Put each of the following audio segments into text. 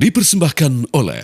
dipersembahkan oleh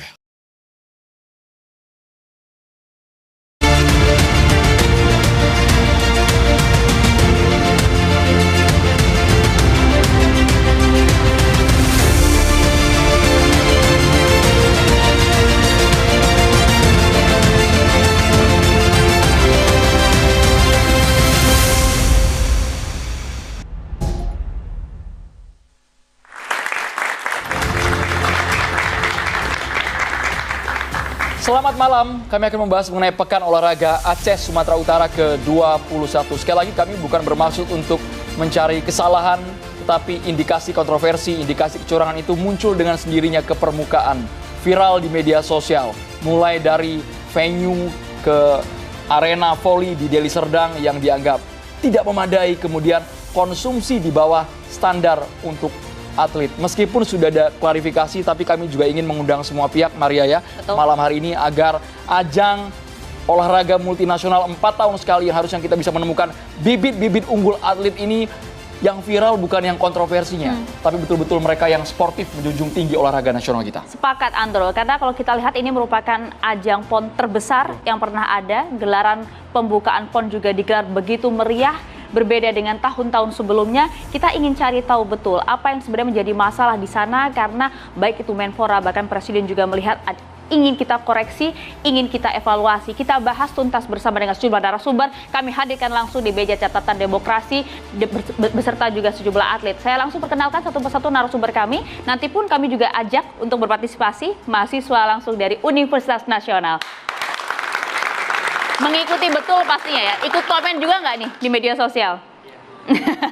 Selamat malam, kami akan membahas mengenai Pekan Olahraga Aceh Sumatera Utara ke-21. Sekali lagi kami bukan bermaksud untuk mencari kesalahan, tetapi indikasi kontroversi, indikasi kecurangan itu muncul dengan sendirinya ke permukaan. Viral di media sosial, mulai dari venue ke arena voli di Deli Serdang yang dianggap tidak memadai, kemudian konsumsi di bawah standar untuk atlet. Meskipun sudah ada klarifikasi, tapi kami juga ingin mengundang semua pihak, Maria ya, malam hari ini agar ajang olahraga multinasional 4 tahun sekali yang harusnya kita bisa menemukan bibit-bibit unggul atlet ini yang viral bukan yang kontroversinya, tapi betul-betul mereka yang sportif menjunjung tinggi olahraga nasional kita. Sepakat Andro, karena kalau kita lihat ini merupakan ajang PON terbesar yang pernah ada, gelaran pembukaan PON juga digelar begitu meriah. Berbeda dengan tahun-tahun sebelumnya, kita ingin cari tahu betul apa yang sebenarnya menjadi masalah di sana, karena baik itu Menpora bahkan Presiden juga melihat ingin kita koreksi, ingin kita evaluasi. Kita bahas tuntas bersama dengan sejumlah narasumber. Kami hadirkan langsung di meja catatan demokrasi beserta juga sejumlah atlet. Saya langsung perkenalkan satu persatu narasumber kami. Nanti pun kami juga ajak untuk berpartisipasi mahasiswa langsung dari Universitas Nasional. Mengikuti betul pastinya ya. Ikut komen juga nggak nih di media sosial?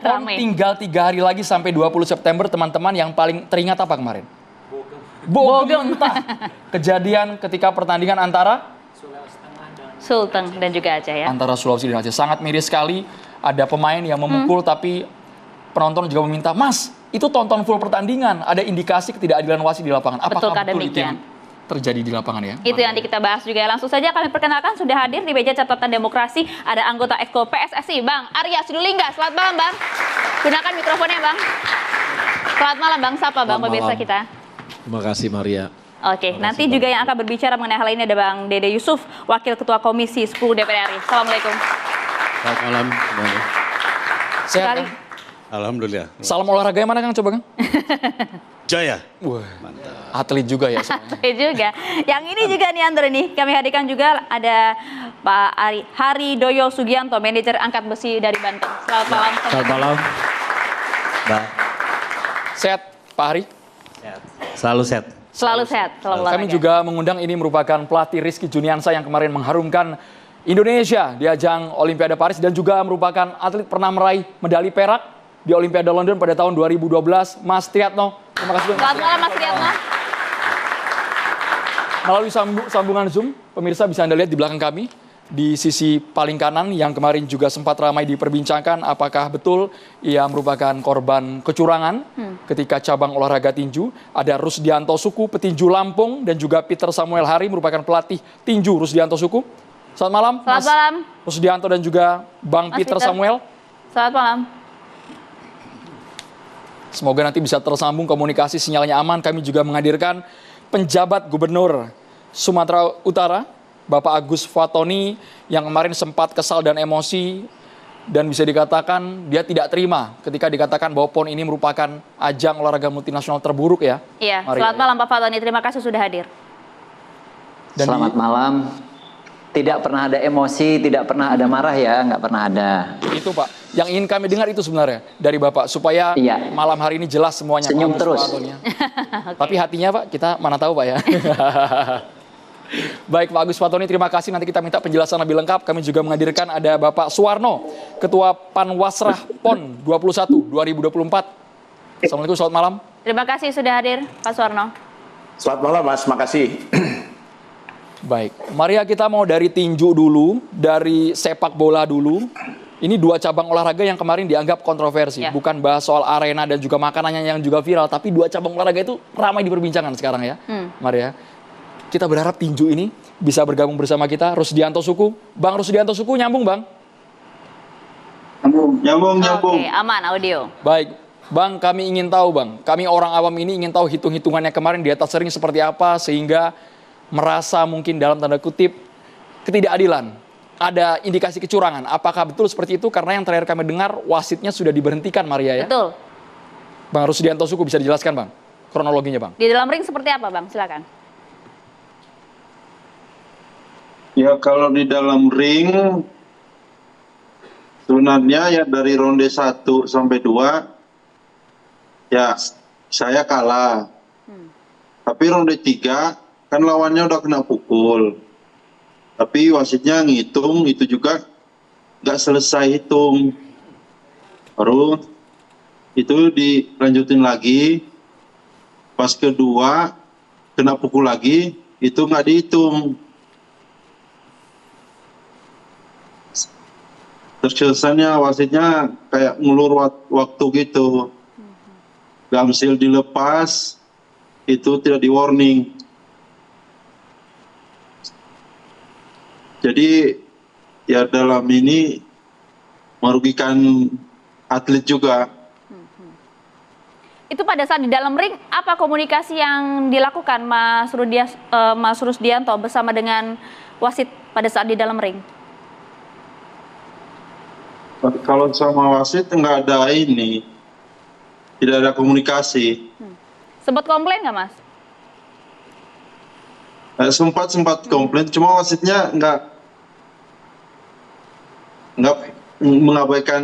Ramai. Tinggal 3 hari lagi sampai 20 September, teman-teman. Yang paling teringat apa kemarin? Bogem mentah. Kejadian ketika pertandingan antara Sulteng dan juga Aceh ya. Antara Sulawesi dan Aceh. Sangat miris sekali. Ada pemain yang memukul tapi penonton juga meminta, "Mas, itu tonton full pertandingan. Ada indikasi ketidakadilan wasit di lapangan." Apakah betul itu yang terjadi di lapangan ya? Itu yang nanti kita bahas juga. Langsung saja kami perkenalkan sudah hadir di meja catatan demokrasi ada anggota Exco PSSI Bang Arya Sinulinga. Selamat malam Bang. Gunakan mikrofonnya Bang. Selamat malam Bang. Sapa Bang pemirsa kita. Terima kasih Maria. Oke, nanti juga yang akan berbicara mengenai hal ini ada Bang Dede Yusuf, Wakil Ketua Komisi 10 DPR RI. Assalamualaikum. Selamat malam semuanya. Sehat Kang? Alhamdulillah. Salam olahraga yang mana Kang? Coba Kang. Jaya. Wah, atlet juga ya. Atlet juga. Yang ini juga nih Andre nih, kami hadirkan juga ada Pak Hari Doyo Sugianto, manajer angkat besi dari Banten. Selamat malam. Selamat malam. Mbak. Sehat Pak Hari? Sehat. Selalu sehat. Selalu sehat. Selalu Kami juga mengundang, ini merupakan pelatih Rizky Juniansa yang kemarin mengharumkan Indonesia di ajang Olimpiade Paris dan juga merupakan atlet pernah meraih medali perak di Olimpiade London pada tahun 2012, Mas Triatno. Terima kasih. Selamat malam Mas Triatno. Melalui sambungan Zoom, pemirsa bisa Anda lihat di belakang kami, di sisi paling kanan yang kemarin juga sempat ramai diperbincangkan, apakah betul ia merupakan korban kecurangan ketika cabang olahraga tinju. Ada Rusdianto Suku, petinju Lampung, dan juga Peter Samuel Hari, merupakan pelatih tinju Rusdianto Suku. Selamat malam, Mas Rusdianto dan juga Bang Peter Samuel. Selamat malam. Semoga nanti bisa tersambung komunikasi, sinyalnya aman. Kami juga menghadirkan penjabat Gubernur Sumatera Utara, Bapak Agus Fatoni, yang kemarin sempat kesal dan emosi dan bisa dikatakan dia tidak terima ketika dikatakan bahwa PON ini merupakan ajang olahraga multinasional terburuk ya. Iya, selamat malam Pak Fatoni, terima kasih sudah hadir. Dan selamat malam. Tidak pernah ada emosi, tidak pernah ada marah ya, nggak pernah ada. Itu Pak, yang ingin kami dengar itu sebenarnya dari Bapak, supaya malam hari ini jelas semuanya. Senyum terus. Okay. Tapi hatinya Pak, kita mana tahu Pak ya. Baik Pak Agus Fatoni, terima kasih. Nanti kita minta penjelasan lebih lengkap. Kami juga menghadirkan ada Bapak Suwarno, Ketua Panwasrah PON 21 2024. Assalamualaikum, selamat malam. Terima kasih sudah hadir Pak Suwarno. Selamat malam Mas, makasih. Baik, Maria, kita mau dari tinju dulu, dari sepak bola dulu. Ini 2 cabang olahraga yang kemarin dianggap kontroversi. Bukan bahas soal arena dan juga makanannya yang juga viral, tapi 2 cabang olahraga itu ramai diperbincangkan sekarang ya, Maria. Kita berharap tinju ini bisa bergabung bersama kita. Rusdianto Suku, Bang Rusdianto Suku, nyambung Bang? Nyambung. Oke, aman audio. Baik, Bang, kami ingin tahu Bang, kami orang awam ini ingin tahu hitung-hitungannya kemarin di atas ring seperti apa sehingga merasa mungkin dalam tanda kutip ketidakadilan. Ada indikasi kecurangan. Apakah betul seperti itu? Karena yang terakhir kami dengar wasitnya sudah diberhentikan Maria ya. Betul. Bang Rusdianto Suku bisa dijelaskan Bang kronologinya Bang. Di dalam ring seperti apa Bang? Silakan. Ya kalau di dalam ring sebenarnya ya dari ronde 1 sampai 2 ya saya kalah. Tapi ronde 3 kan lawannya udah kena pukul. Tapi wasitnya ngitung itu juga nggak selesai hitung. Baru itu dilanjutin lagi. Pas kedua kena pukul lagi itu nggak dihitung. Terus kesannya wasitnya kayak ngulur waktu gitu. Gamsil dilepas, itu tidak di warning. Jadi ya dalam ini merugikan atlet juga. Itu pada saat di dalam ring, apa komunikasi yang dilakukan Mas Rusdianto bersama dengan wasit pada saat di dalam ring? Kalau sama wasit nggak ada ini, tidak ada komunikasi. Sempat komplain nggak Mas? Sempat komplain, cuma wasitnya nggak mengabaikan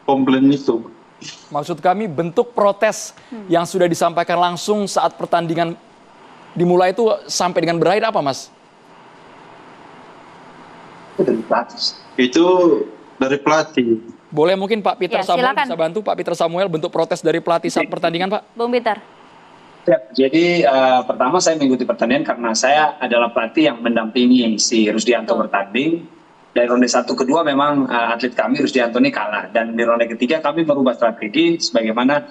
komplain itu. Maksud kami bentuk protes yang sudah disampaikan langsung saat pertandingan dimulai itu sampai dengan berakhir apa Mas? Itu dari pelatih. Boleh mungkin Pak Peter Ya, Samuel silakan. bisa bantu Pak Peter Samuel bentuk protes dari pelatih saat pertandingan Pak? Bung Peter. Ya, jadi pertama saya mengikuti pertandingan karena saya adalah pelatih yang mendampingi si Rusdianto bertanding. Dari ronde 1 ke 2 memang atlet kami Rusdianto ini kalah. Dan di ronde ketiga kami merubah strategi sebagaimana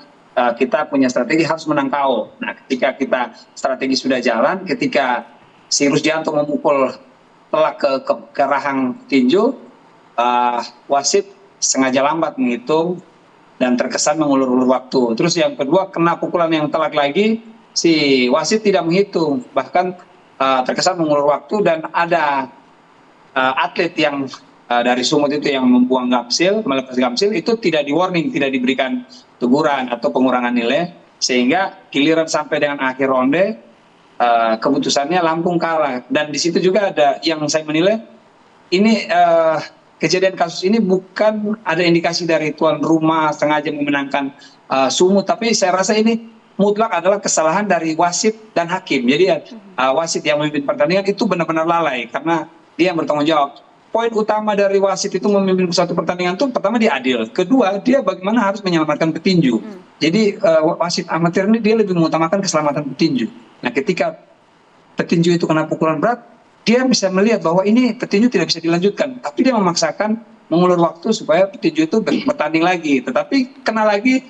kita punya strategi harus menang KO. Nah ketika kita strategi sudah jalan, ketika si Rusdianto memukul telak ke rahang tinju, wasit sengaja lambat menghitung dan terkesan mengulur-ulur waktu. Terus yang kedua kena pukulan yang telak lagi, si wasit tidak menghitung, bahkan terkesan mengulur waktu dan ada atlet yang dari Sumut itu yang membuang gamsil, melepas gamsil itu tidak di warning, tidak diberikan teguran atau pengurangan nilai, sehingga giliran sampai dengan akhir ronde keputusannya Lampung kalah. Dan di situ juga ada yang saya menilai ini kejadian kasus ini bukan ada indikasi dari tuan rumah sengaja memenangkan Sumut, tapi saya rasa ini mutlak adalah kesalahan dari wasit dan hakim. Jadi wasit yang memimpin pertandingan itu benar-benar lalai karena dia yang bertanggung jawab. Poin utama dari wasit itu memimpin suatu pertandingan itu pertama dia adil, kedua dia bagaimana harus menyelamatkan petinju. Jadi wasit amatir ini dia lebih mengutamakan keselamatan petinju. Nah ketika petinju itu kena pukulan berat, dia bisa melihat bahwa ini petinju tidak bisa dilanjutkan, tapi dia memaksakan mengulur waktu supaya petinju itu bertanding lagi, tetapi kena lagi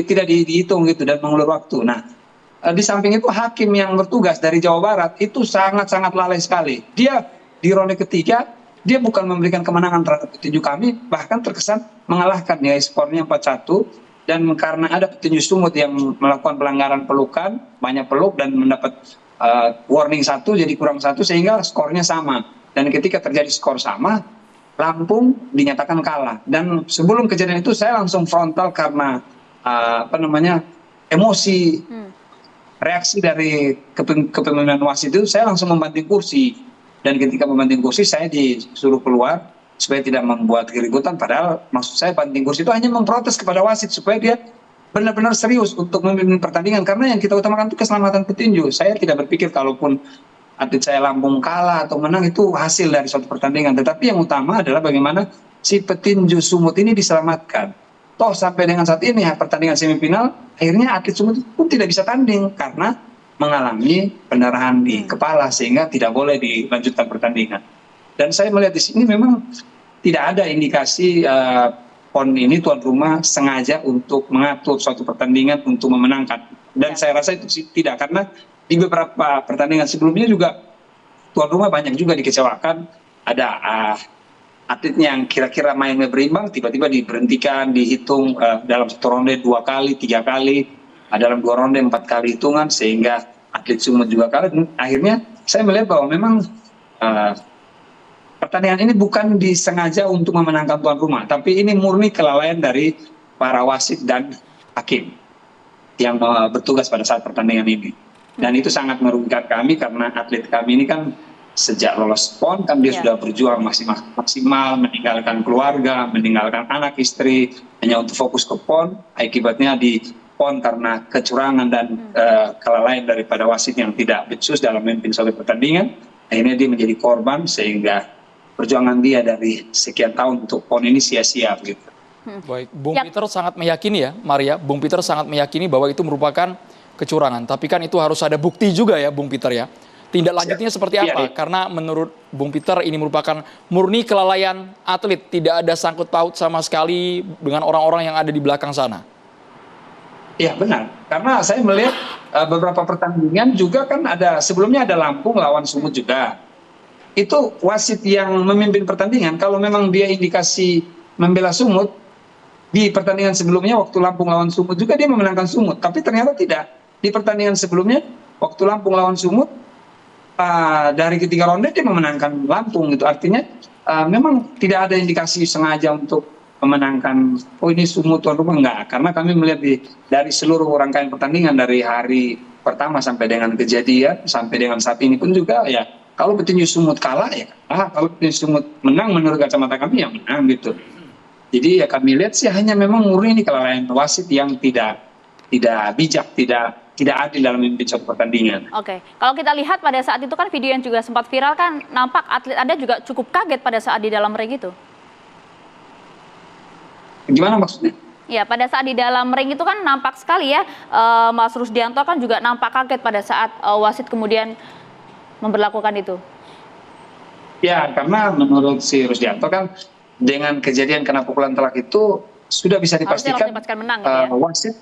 tidak dihitung gitu dan mengulur waktu. Nah di samping itu hakim yang bertugas dari Jawa Barat itu sangat-sangat lalai sekali. Dia di ronde ketiga dia bukan memberikan kemenangan terhadap petinju kami, bahkan terkesan mengalahkan ya, skornya 4-1. Dan karena ada petinju Sumut yang melakukan pelanggaran pelukan, banyak peluk dan mendapat warning 1 jadi kurang 1 sehingga skornya sama. Dan ketika terjadi skor sama, Lampung dinyatakan kalah. Dan sebelum kejadian itu saya langsung frontal karena emosi, reaksi dari kepemimpinan wasit itu, saya langsung membanting kursi. Dan ketika membanting kursi saya disuruh keluar supaya tidak membuat keributan, padahal maksud saya banting kursi itu hanya memprotes kepada wasit supaya dia benar-benar serius untuk memimpin pertandingan, karena yang kita utamakan itu keselamatan petinju. Saya tidak berpikir kalaupun atlet saya Lampung kalah atau menang itu hasil dari suatu pertandingan, tetapi yang utama adalah bagaimana si petinju Sumut ini diselamatkan. Toh sampai dengan saat ini pertandingan semifinal akhirnya atlet Sumut pun tidak bisa tanding karena mengalami pendarahan di kepala sehingga tidak boleh dilanjutkan pertandingan. Dan saya melihat di sini memang tidak ada indikasi PON ini tuan rumah sengaja untuk mengatur suatu pertandingan untuk memenangkan. Dan saya rasa itu tidak, karena di beberapa pertandingan sebelumnya juga tuan rumah banyak juga dikecewakan. Ada atletnya yang kira-kira mainnya berimbang tiba-tiba diberhentikan, dihitung dalam satu ronde 2 kali, 3 kali, dalam 2 ronde 4 kali hitungan, sehingga atlet Sumut juga kalah. Dan akhirnya saya melihat bahwa memang pertandingan ini bukan disengaja untuk memenangkan tuan rumah, tapi ini murni kelalaian dari para wasit dan hakim yang bertugas pada saat pertandingan ini. Dan itu sangat merugikan kami karena atlet kami ini kan sejak lolos PON kan dia sudah berjuang maksimal, meninggalkan keluarga, meninggalkan anak istri hanya untuk fokus ke PON. Akibatnya di PON karena kecurangan dan kelalaian daripada wasit yang tidak becus dalam memimpin suatu pertandingan, akhirnya dia menjadi korban sehingga perjuangan dia dari sekian tahun untuk PON ini sia-sia gitu. Baik, Bung Peter sangat meyakini ya, Maria. Bung Peter sangat meyakini bahwa itu merupakan kecurangan. Tapi kan itu harus ada bukti juga ya, Bung Peter ya. Tindak lanjutnya seperti apa? Karena menurut Bung Peter ini merupakan murni kelalaian atlet, tidak ada sangkut paut sama sekali dengan orang-orang yang ada di belakang sana. Iya benar, karena saya melihat beberapa pertandingan juga kan ada, sebelumnya ada Lampung lawan Sumut juga. Itu wasit yang memimpin pertandingan, kalau memang dia indikasi membela Sumut, di pertandingan sebelumnya waktu Lampung lawan Sumut juga dia memenangkan Sumut, tapi ternyata tidak. Di pertandingan sebelumnya waktu Lampung lawan Sumut, dari ketiga ronde dia memenangkan Lampung gitu. Artinya memang tidak ada indikasi sengaja untuk memenangkan, oh ini Sumut tuan rumah, enggak. Karena kami melihat dari seluruh rangkaian pertandingan dari hari pertama sampai dengan kejadian, sampai dengan saat ini pun juga ya, kalau petinju Sumut kalah ya kalah, kalau petinju Sumut menang menurut kacamata kami ya menang gitu. Jadi ya kami lihat sih hanya memang murni ini kelalaian wasit yang tidak bijak, tidak adil dalam memimpin suatu pertandingan. Oke, kalau kita lihat pada saat itu kan video yang juga sempat viral kan, nampak atlet Anda juga cukup kaget pada saat di dalam ring itu. Gimana maksudnya? Ya, pada saat di dalam ring itu kan nampak sekali ya, Mas Rusdianto kan juga nampak kaget pada saat wasit kemudian memberlakukan itu. Ya, karena menurut si Rusdianto kan dengan kejadian kena pukulan telak itu sudah bisa dipastikan menang, gitu ya? Wasit.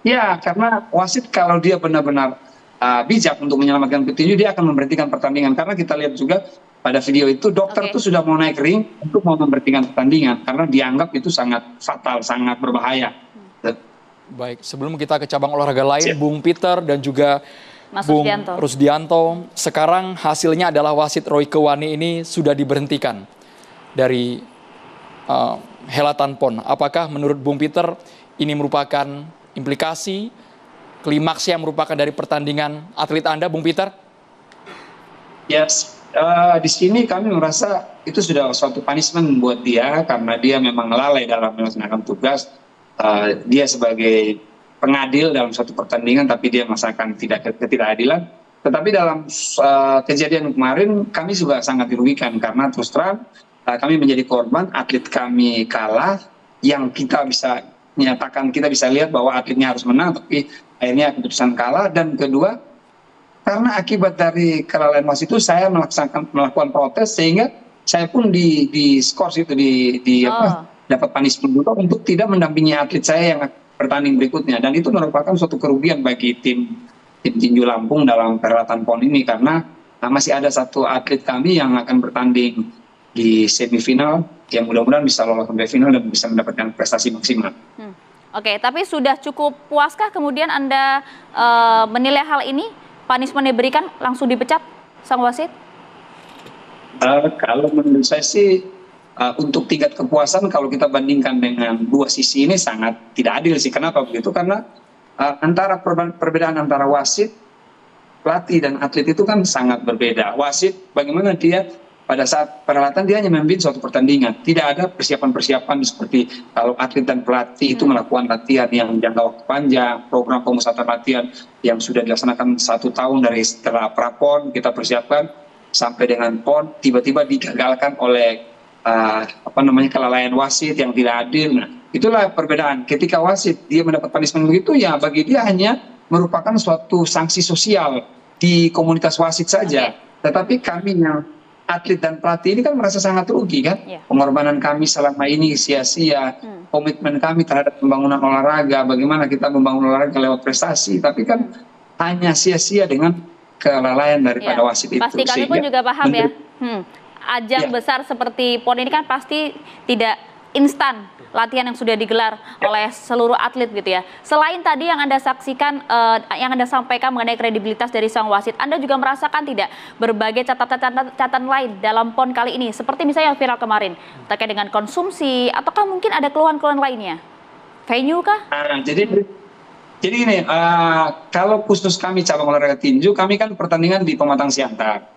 Ya, karena wasit kalau dia benar-benar bijak untuk menyelamatkan petinju, dia akan memberhentikan pertandingan. Karena kita lihat juga pada video itu dokter itu sudah mau naik ring untuk mau memberhentikan pertandingan karena dianggap itu sangat fatal, sangat berbahaya. Baik, sebelum kita ke cabang olahraga lain, Bung Peter dan juga Mas Bung Rusdianto, sekarang hasilnya adalah wasit Roy Kewani ini sudah diberhentikan dari helatan PON. Apakah menurut Bung Peter ini merupakan implikasi klimaks yang merupakan dari pertandingan atlet Anda, Bung Peter? Yes, di sini kami merasa itu sudah suatu punishment buat dia karena dia memang lalai dalam melaksanakan tugas. Dia sebagai pengadil dalam suatu pertandingan, tapi dia merasakan ketidakadilan. Tetapi dalam kejadian kemarin kami juga sangat dirugikan karena terus terang kami menjadi korban, atlet kami kalah, yang kita bisa menyatakan, kita bisa lihat bahwa atletnya harus menang, tapi akhirnya keputusan kalah. Dan kedua, karena akibat dari kelalaian wasit itu saya melakukan protes sehingga saya pun di skors itu dapat punishment juga untuk tidak mendampingi atlet saya yang bertanding berikutnya. Dan itu merupakan suatu kerugian bagi tim tinju Lampung dalam perhelatan PON ini karena masih ada satu atlet kami yang akan bertanding di semifinal yang mudah-mudahan bisa lolos sampai final dan bisa mendapatkan prestasi maksimal. Oke, tapi sudah cukup puaskah kemudian Anda menilai hal ini? Punishment diberikan langsung dipecat sang wasit? Kalau menurut saya sih untuk tingkat kepuasan kalau kita bandingkan dengan dua sisi ini sangat tidak adil sih. Kenapa begitu? Karena antara perbedaan antara wasit, pelatih dan atlet itu kan sangat berbeda. Wasit bagaimana dia pada saat perhelatan dia hanya memimpin suatu pertandingan. Tidak ada persiapan-persiapan seperti kalau atlet dan pelatih itu melakukan latihan yang jangka waktu panjang, program pemusatan latihan yang sudah dilaksanakan 1 tahun dari setelah pra-PON kita persiapkan sampai dengan PON, tiba-tiba digagalkan oleh kelalaian wasit yang tidak adil. Nah, itulah perbedaan. Ketika wasit dia mendapat punishment begitu, ya bagi dia hanya merupakan suatu sanksi sosial di komunitas wasit saja. Tetapi kami yang atlet dan pelatih ini kan merasa sangat rugi kan. Pengorbanan kami selama ini sia-sia, komitmen kami terhadap pembangunan olahraga, bagaimana kita membangun olahraga lewat prestasi, tapi kan hanya sia-sia dengan kelalaian daripada wasit itu. Pasti kami pun juga paham ya. ajang besar seperti PON ini kan pasti tidak instan latihan yang sudah digelar oleh seluruh atlet gitu ya. Selain tadi yang Anda saksikan, yang Anda sampaikan mengenai kredibilitas dari sang wasit, Anda juga merasakan tidak berbagai catatan lain dalam PON kali ini, seperti misalnya yang viral kemarin terkait dengan konsumsi, ataukah mungkin ada keluhan-keluhan lainnya? Venue kah? Jadi ini, kalau khusus kami cabang olahraga tinju, kami kan pertandingan di Pematang Siantar.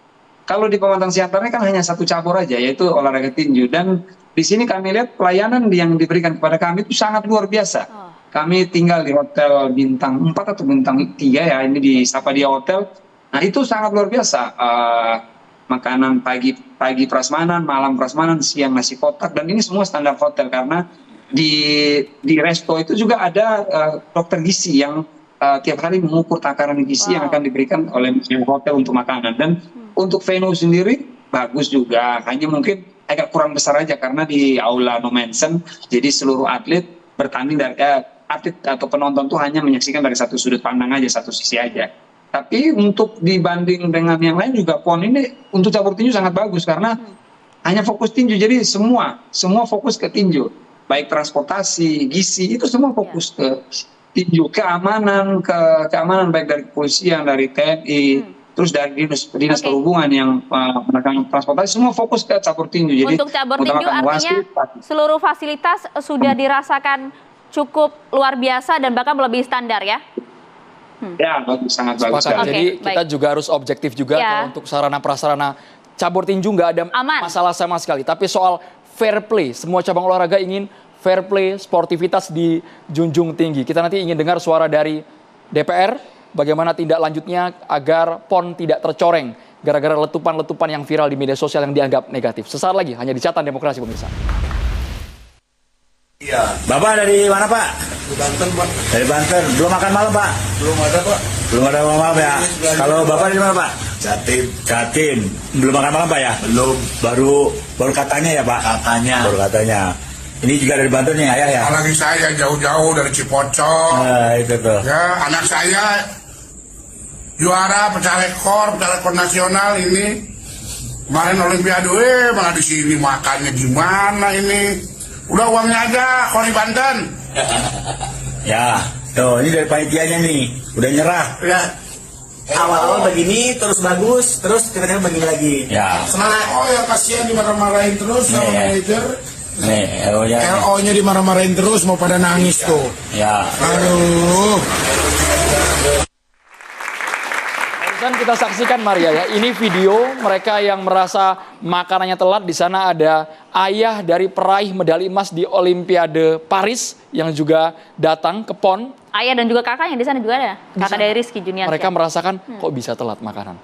Kalau di Pematang Siantarnya kan hanya satu cabur aja, yaitu olahraga tinju. Dan di sini kami lihat pelayanan yang diberikan kepada kami itu sangat luar biasa. Kami tinggal di hotel bintang 4 atau bintang 3 ya, ini di Sapadia Hotel. Nah itu sangat luar biasa. Makanan pagi prasmanan, malam prasmanan, siang nasi kotak, dan ini semua standar hotel karena di resto itu juga ada dokter gizi yang tiap hari mengukur takaran gizi yang akan diberikan oleh hotel untuk makanan. Dan untuk venue sendiri bagus juga, hanya mungkin agak kurang besar aja karena di aula no mention, jadi seluruh atlet bertanding dari atlet atau penonton tuh hanya menyaksikan dari satu sudut pandang aja, satu sisi aja. Tapi untuk dibanding dengan yang lain juga PON ini untuk cabur tinju sangat bagus karena hanya fokus tinju, jadi semua fokus ke tinju, baik transportasi, gizi itu semua fokus ke tinju, keamanan baik dari kepolisian, dari TNI, terus dari dinas perhubungan yang melakukan transportasi, semua fokus ke cabur tinju. Jadi untuk cabur tinju artinya seluruh fasilitas sudah dirasakan cukup luar biasa dan bahkan melebihi standar ya? Ya, bagus, sangat bagus. Jadi kita juga harus objektif juga kalau untuk sarana prasarana cabur tinju nggak ada masalah sama sekali. Tapi soal fair play, semua cabang olahraga ingin fair play, sportivitas dijunjung tinggi. Kita nanti ingin dengar suara dari DPR, bagaimana tindak lanjutnya agar PON tidak tercoreng gara-gara letupan-letupan yang viral di media sosial yang dianggap negatif. Sesaat lagi hanya di Catatan Demokrasi, pemirsa. Iya. Bapak dari mana, Pak? Dari Banten, Pak. Dari Banten. Belum makan malam, Pak? Belum ada, Pak. Belum ada malam ya? Kalau Bapak dari mana, Pak? Jatim. Belum makan malam, Pak ya? Belum. Baru katanya ya, Pak? Baru katanya. Ini juga dari Banten nih, ayah ya? Apalagi saya jauh-jauh dari Cipocok. Itu tuh. Ya, anak saya juara pecah rekor nasional ini. Kemarin Olimpiade, malah di sini makannya gimana ini? Udah uangnya aja, kalau di Banten. Ya, tuh ini dari panitianya nih, udah nyerah. Ya, awal-awal begini, terus bagus, terus tiba-tiba begini lagi. Ya. Semangat. Oh ya, kasihan dimarah-marahin terus sama manajer. Nih, LO-nya dimarah-marahin terus, mau pada nangis tuh. Ya. Aduh. Kita saksikan Maria ya, ini video mereka yang merasa makanannya telat. Di sana ada ayah dari peraih medali emas di Olimpiade Paris yang juga datang ke PON. Ayah dan juga kakaknya di sana juga ada, kakak dari Rizky Junior. Mereka merasakan kok bisa telat makanan.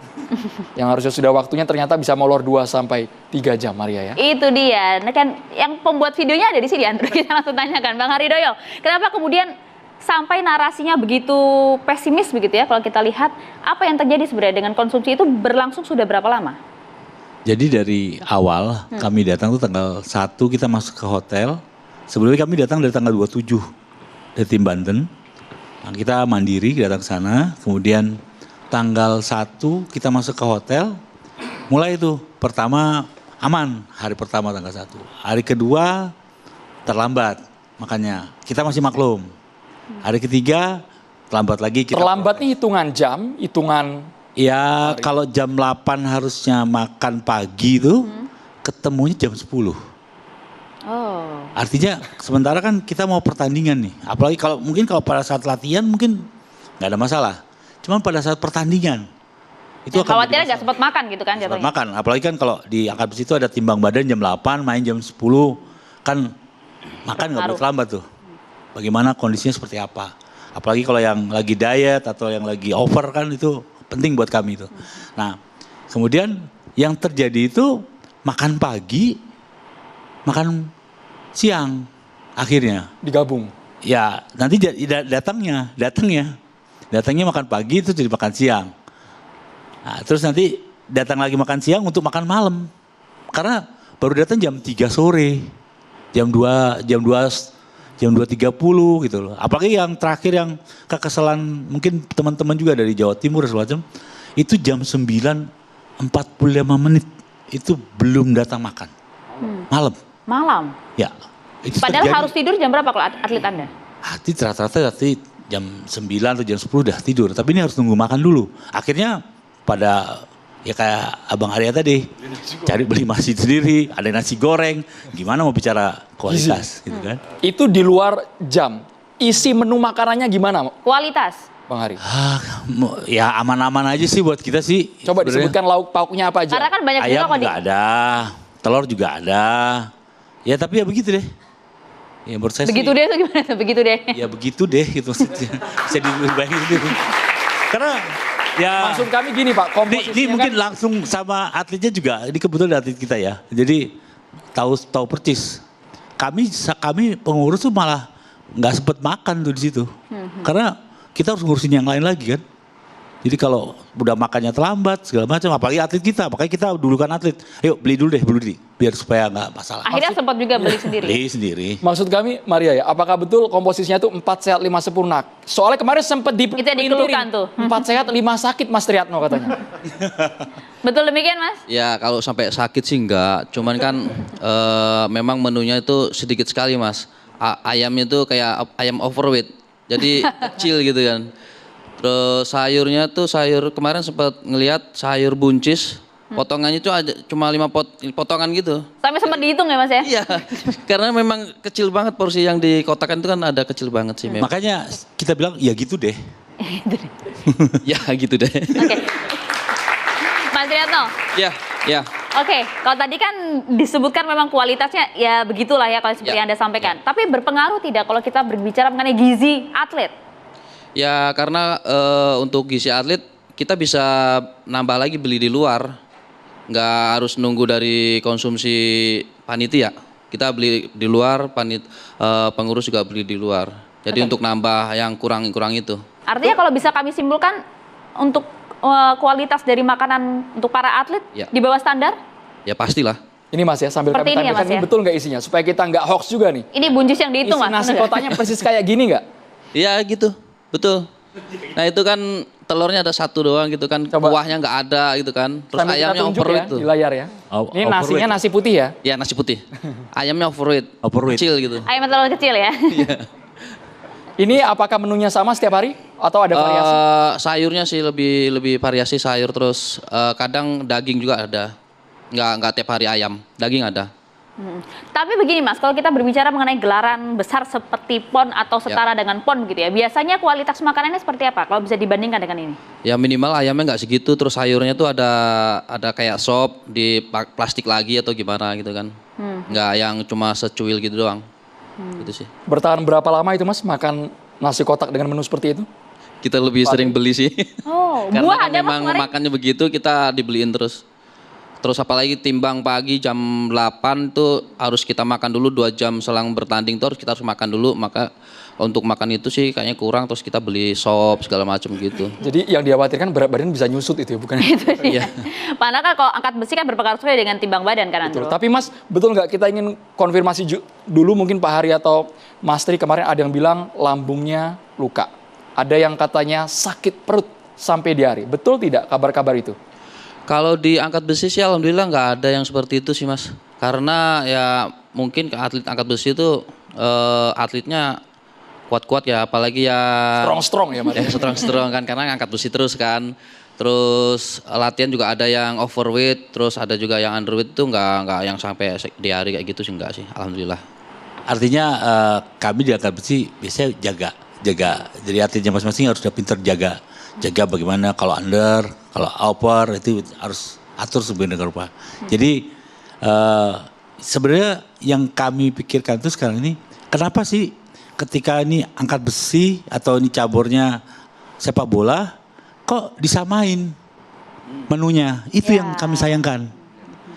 Yang harusnya sudah waktunya ternyata bisa molor 2 sampai 3 jam, Maria ya. Itu dia, nah kan yang pembuat videonya ada di sini, Andrew. Kita langsung tanyakan, Bang Haridoyo, kenapa kemudian sampai narasinya begitu pesimis begitu ya? Kalau kita lihat apa yang terjadi sebenarnya dengan konsumsi itu berlangsung sudah berapa lama? Jadi dari awal kami datang tuh tanggal 1 kita masuk ke hotel. Sebelumnya kami datang dari tanggal 27 dari tim Banten. Nah, kita mandiri datang ke sana. Kemudian tanggal 1 kita masuk ke hotel. Mulai itu pertama aman, hari pertama tanggal 1. Hari kedua terlambat makanya kita masih maklum. Hari ketiga terlambat lagi. Terlambat nih hitungan jam, hitungan. Ya hari. Kalau jam 8 harusnya makan pagi itu ketemunya jam 10. Artinya sementara kan kita mau pertandingan nih. Apalagi kalau mungkin kalau pada saat latihan mungkin nggak ada masalah. Cuman pada saat pertandingan itu ya, khawatirnya nggak sempat makan gitu kan jatuhnya. Makan, apalagi kan kalau di angkat besi itu ada timbang badan jam 8, main jam 10 kan makan nggak boleh terlambat tuh. Bagaimana kondisinya seperti apa. Apalagi kalau yang lagi diet atau yang lagi over kan itu penting buat kami itu. Nah kemudian yang terjadi itu makan pagi, makan siang akhirnya. Digabung? Ya nanti datangnya makan pagi itu jadi makan siang. Nah, terus nanti datang lagi makan siang untuk makan malam. Karena baru datang jam 3 sore, jam 2.30 gitu loh. Apalagi yang terakhir yang kekesalan mungkin teman-teman juga dari Jawa Timur segala macam. Itu jam 9.45 itu belum datang makan. Malam. Malam? Ya. Itu Padahal terjadi. harus tidur jam berapa kalau atlet Anda? Rata-rata jam 9 atau jam 10 udah tidur. Tapi ini harus nunggu makan dulu. Akhirnya pada ya kayak Abang Arya tadi. Cari beli nasi sendiri, ada nasi goreng. Gimana mau bicara kualitas gitu kan. Itu di luar jam. Isi menu makanannya gimana, Kualitas? Bang Hari? Ya aman-aman aja sih buat kita sih. Coba sebenarnya. disebutkan lauk pauknya apa aja. Karena kan banyak Ayam juga juga ada, telur juga ada. Ya tapi ya begitu deh. Ya menurut saya begitu sih, deh itu gimana tuh? Begitu deh. ya begitu deh gitu maksudnya. Bisa dibayangin sendiri. Karena ya Maksud kami gini Pak, ini komposisinya mungkin kan langsung sama atletnya juga. Ini kebetulan atlet kita ya. Jadi tahu percis. Kami pengurus tuh malah nggak sempet makan tuh di situ. Karena kita harus ngurusin yang lain lagi kan. Jadi kalau udah makannya terlambat segala macam, apalagi atlet kita, makanya kita dulukan atlet. Ayo beli dulu deh, biar supaya nggak masalah. Akhirnya sempat juga beli sendiri. Beli sendiri. Maksud kami, Maria ya, apakah betul komposisinya itu 4 sehat 5 sempurna? Soalnya kemarin sempat Itu yang dikeluhkan tuh. 4 sehat 5 sakit Mas Triatno katanya. Betul demikian Mas? Ya kalau sampai sakit sih enggak, cuman kan memang menunya itu sedikit sekali Mas. Ayamnya itu kayak ayam overweight, jadi kecil gitu kan. Terus sayurnya tuh kemarin sempat ngelihat sayur buncis, potongannya itu cuma 5 potongan gitu. Sampai sempat dihitung ya Mas ya? Iya, karena memang kecil banget porsi yang dikotakan itu kan ada kecil banget sih memang. Makanya kita bilang ya gitu deh. Ya gitu deh. Oke. Mas Triatno? Ya. Oke, kalau tadi kan disebutkan memang kualitasnya ya begitulah ya kalau seperti Ya, Anda sampaikan. Tapi berpengaruh tidak kalau kita berbicara mengenai gizi atlet? Ya karena untuk gizi atlet kita bisa nambah lagi beli di luar, nggak harus nunggu dari konsumsi panitia. Kita beli di luar, pengurus juga beli di luar. Jadi untuk nambah yang kurang itu. Artinya kalau bisa kami simpulkan untuk kualitas dari makanan untuk para atlet Ya. di bawah standar? Ya pastilah. Ini Mas ya, sambil Seperti kami ini ya, tampilkan Mas, ini ya? betul nggak isinya? Supaya kita nggak hoax juga nih. Ini buncis yang dihitung Isi Mas? nasi bener nggak? kotaknya persis kayak gini nggak? Iya gitu, betul. Nah itu kan telurnya ada satu doang gitu kan, kuahnya nggak ada gitu kan. Terus Sambil kita ayamnya tunjuk overweight ya, tuh. di layar ya. Ini nasinya nasi putih ya? Ya nasi putih. Ayamnya overweight. Kecil gitu. Ayam telur kecil ya? Ini apakah menunya sama setiap hari atau ada variasi? Sayurnya sih lebih variasi sayur, terus kadang daging juga ada. Nggak tiap hari ayam, daging ada. Tapi begini Mas, kalau kita berbicara mengenai gelaran besar seperti PON atau setara dengan PON gitu ya, biasanya kualitas makanannya seperti apa kalau bisa dibandingkan dengan ini? Ya minimal ayamnya nggak segitu, terus sayurnya tuh ada kayak sop di plastik lagi atau gimana gitu kan. Nggak yang cuma secuil gitu doang. Gitu sih. Bertahan berapa lama itu Mas makan nasi kotak dengan menu seperti itu? Kita lebih sering beli sih. Oh, Karena buah kan ada Mas memang kemarin? makannya begitu, kita dibeliin terus. Terus apalagi timbang pagi jam 8 tuh harus kita makan dulu 2 jam selang bertanding tuh kita harus makan dulu, maka untuk makan itu sih kayaknya kurang, terus kita beli sop segala macam gitu. Jadi yang dikhawatirkan berat badan bisa nyusut itu ya, bukan? Iya. Padahal kan kalau angkat besi kan berpengaruh sekali dengan timbang badan kan Betul. Andro? Tapi Mas, betul nggak kita ingin konfirmasi dulu mungkin Pak Hari atau Mas Tri kemarin ada yang bilang lambungnya luka. Ada yang katanya sakit perut sampai diare. Betul tidak kabar-kabar itu? Kalau di angkat besi sih alhamdulillah nggak ada yang seperti itu sih Mas. Karena ya mungkin atlet angkat besi itu atletnya kuat-kuat ya, apalagi ya Strong-strong ya Mas. Ya, strong kan karena angkat besi terus kan. Terus latihan juga ada yang overweight, terus ada juga yang underweight, itu nggak yang sampai di hari kayak gitu sih, enggak sih, alhamdulillah. Artinya kami di angkat besi biasanya jaga. Jadi artinya masing-masing harus udah pinter jaga bagaimana kalau under, kalau upper itu harus atur sebenarnya rupa. Jadi sebenarnya yang kami pikirkan itu sekarang ini, kenapa sih ketika ini angkat besi atau ini caburnya sepak bola kok disamain menunya? Itu yang kami sayangkan.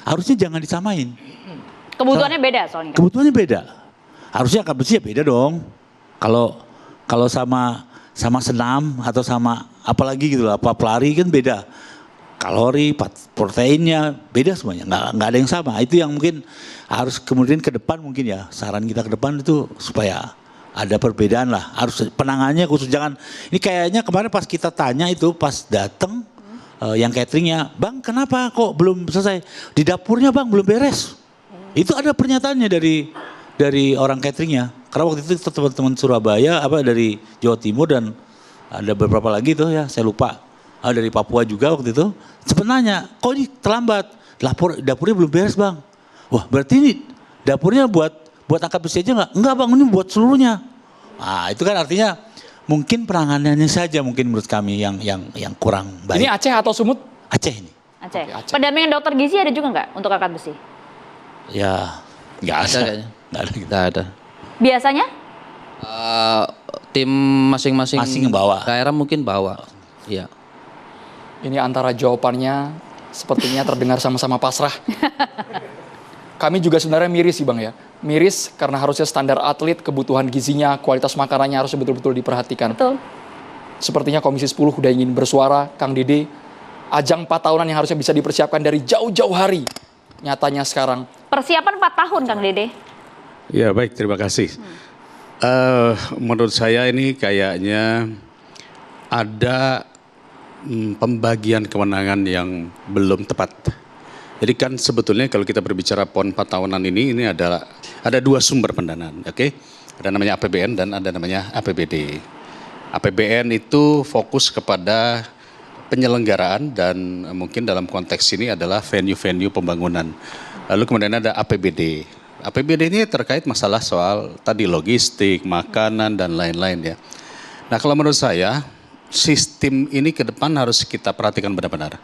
Harusnya jangan disamain. Kebutuhannya beda soalnya. Kebutuhannya beda. Harusnya angkat besi ya beda dong. Kalau sama senam atau sama apalagi gitu lah, apa pelari kan beda. Kalori, proteinnya beda semuanya, nggak ada yang sama. Itu yang mungkin harus kemudian ke depan mungkin ya, saran kita ke depan itu supaya ada perbedaan lah. Harus penanganannya khusus, jangan, ini kayaknya kemarin pas kita tanya itu pas datang yang cateringnya, Bang kenapa kok belum selesai? Di dapurnya Bang belum beres. Itu ada pernyataannya dari orang cateringnya. Karena waktu itu teman-teman Surabaya, dari Jawa Timur dan ada beberapa lagi tuh ya, saya lupa. Dari Papua juga waktu itu. Sebenarnya, kok ini terlambat? Dapurnya belum beres Bang. Wah berarti ini dapurnya buat angkat besi aja nggak? Enggak Bang, ini buat seluruhnya. Nah itu kan artinya mungkin penanganannya saja mungkin menurut kami yang kurang baik. Ini Aceh atau Sumut? Aceh ini. Aceh. Pendampingan dokter gizi ada juga nggak untuk angkat besi? Ya nggak ada. Nggak ada. Biasanya? Tim masing-masing bawa. daerah mungkin bawa. Iya. Ini antara jawabannya sepertinya terdengar sama-sama pasrah. Kami juga sebenarnya miris sih Bang ya. Miris karena harusnya standar atlet, kebutuhan gizinya, kualitas makanannya harus betul-betul diperhatikan. Betul. Sepertinya Komisi 10 udah ingin bersuara, Kang Dede. Ajang 4 tahunan yang harusnya bisa dipersiapkan dari jauh-jauh hari. Nyatanya sekarang. Persiapan 4 tahun Kang Dede. Ya baik, terima kasih. Menurut saya ini kayaknya ada pembagian kewenangan yang belum tepat. Jadi kan sebetulnya kalau kita berbicara PON 4 tahunan ini ada 2 sumber pendanaan, oke? Ada namanya APBN dan ada namanya APBD. APBN itu fokus kepada penyelenggaraan dan mungkin dalam konteks ini adalah venue-venue pembangunan. Lalu kemudian ada APBD. APBD ini terkait masalah soal tadi logistik, makanan dan lain-lain ya. Nah kalau menurut saya sistem ini ke depan harus kita perhatikan benar-benar.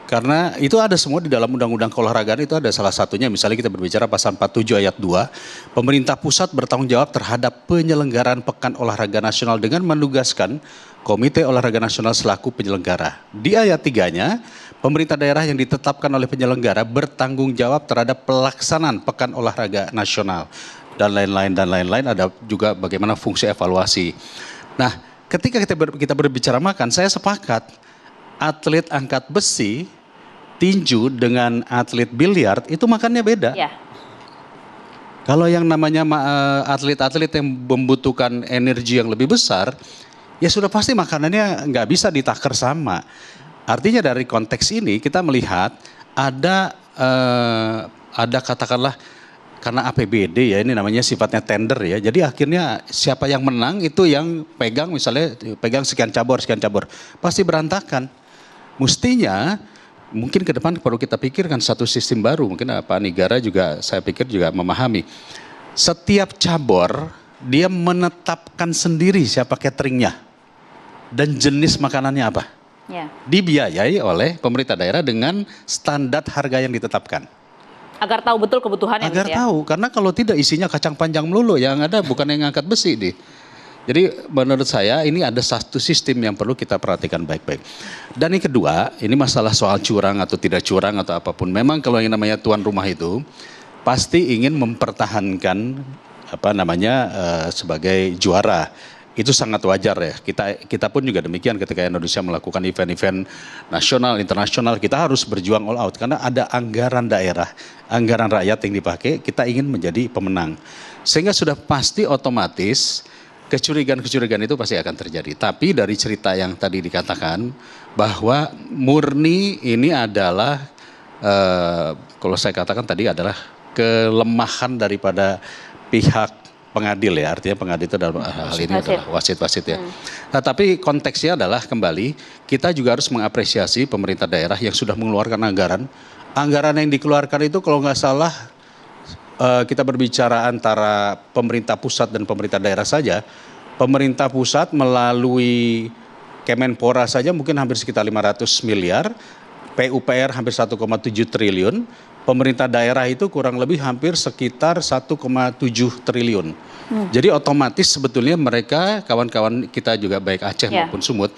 Karena itu ada semua di dalam undang-undang keolahragaan, itu ada salah satunya, misalnya kita berbicara pasal 47 ayat 2, pemerintah pusat bertanggung jawab terhadap penyelenggaraan Pekan Olahraga Nasional dengan menugaskan Komite Olahraga Nasional selaku penyelenggara. Di ayat 3-nya, pemerintah daerah yang ditetapkan oleh penyelenggara bertanggung jawab terhadap pelaksanaan Pekan Olahraga Nasional. Dan lain-lain, ada juga bagaimana fungsi evaluasi. Nah, ketika kita berbicara makan, saya sepakat atlet angkat besi, tinju dengan atlet biliar itu makannya beda. Ya. Kalau yang namanya atlet-atlet yang membutuhkan energi yang lebih besar, ya sudah pasti makanannya nggak bisa ditaker sama. Artinya dari konteks ini kita melihat ada katakanlah karena APBD ya ini namanya sifatnya tender ya. Jadi akhirnya siapa yang menang itu yang pegang misalnya pegang sekian cabur pasti berantakan. Mestinya mungkin ke depan perlu kita pikirkan satu sistem baru. Mungkin Pak Nigara juga saya pikir juga memahami. Setiap cabur dia menetapkan sendiri siapa cateringnya dan jenis makanannya apa. Ya. Dibiayai oleh pemerintah daerah dengan standar harga yang ditetapkan. Agar tahu betul kebutuhannya. Agar gitu ya? tahu, karena kalau tidak isinya kacang panjang melulu, yang ada bukan yang ngangkat besi nih. Jadi menurut saya ini ada satu sistem yang perlu kita perhatikan baik-baik. Dan yang kedua, ini masalah soal curang atau tidak curang atau apapun. Memang kalau yang namanya tuan rumah itu pasti ingin mempertahankan sebagai juara. Itu sangat wajar ya. Kita pun juga demikian ketika Indonesia melakukan event-event nasional, internasional, kita harus berjuang all out karena ada anggaran daerah, anggaran rakyat yang dipakai, kita ingin menjadi pemenang. Sehingga sudah pasti otomatis kecurigaan-kecurigaan itu pasti akan terjadi. Tapi dari cerita yang tadi dikatakan bahwa murni ini adalah kalau saya katakan tadi adalah kelemahan daripada pihak pengadil ya, artinya pengadil itu dalam hal ini adalah wasit-wasit ya. Nah tapi konteksnya adalah kembali kita juga harus mengapresiasi pemerintah daerah yang sudah mengeluarkan anggaran yang dikeluarkan itu kalau nggak salah kita berbicara antara pemerintah pusat dan pemerintah daerah saja. Pemerintah pusat melalui Kemenpora saja mungkin hampir sekitar 500 miliar, PUPR hampir 1,7 triliun, pemerintah daerah itu kurang lebih hampir sekitar 1,7 triliun. Jadi otomatis sebetulnya mereka, kawan-kawan kita juga baik Aceh maupun Sumut,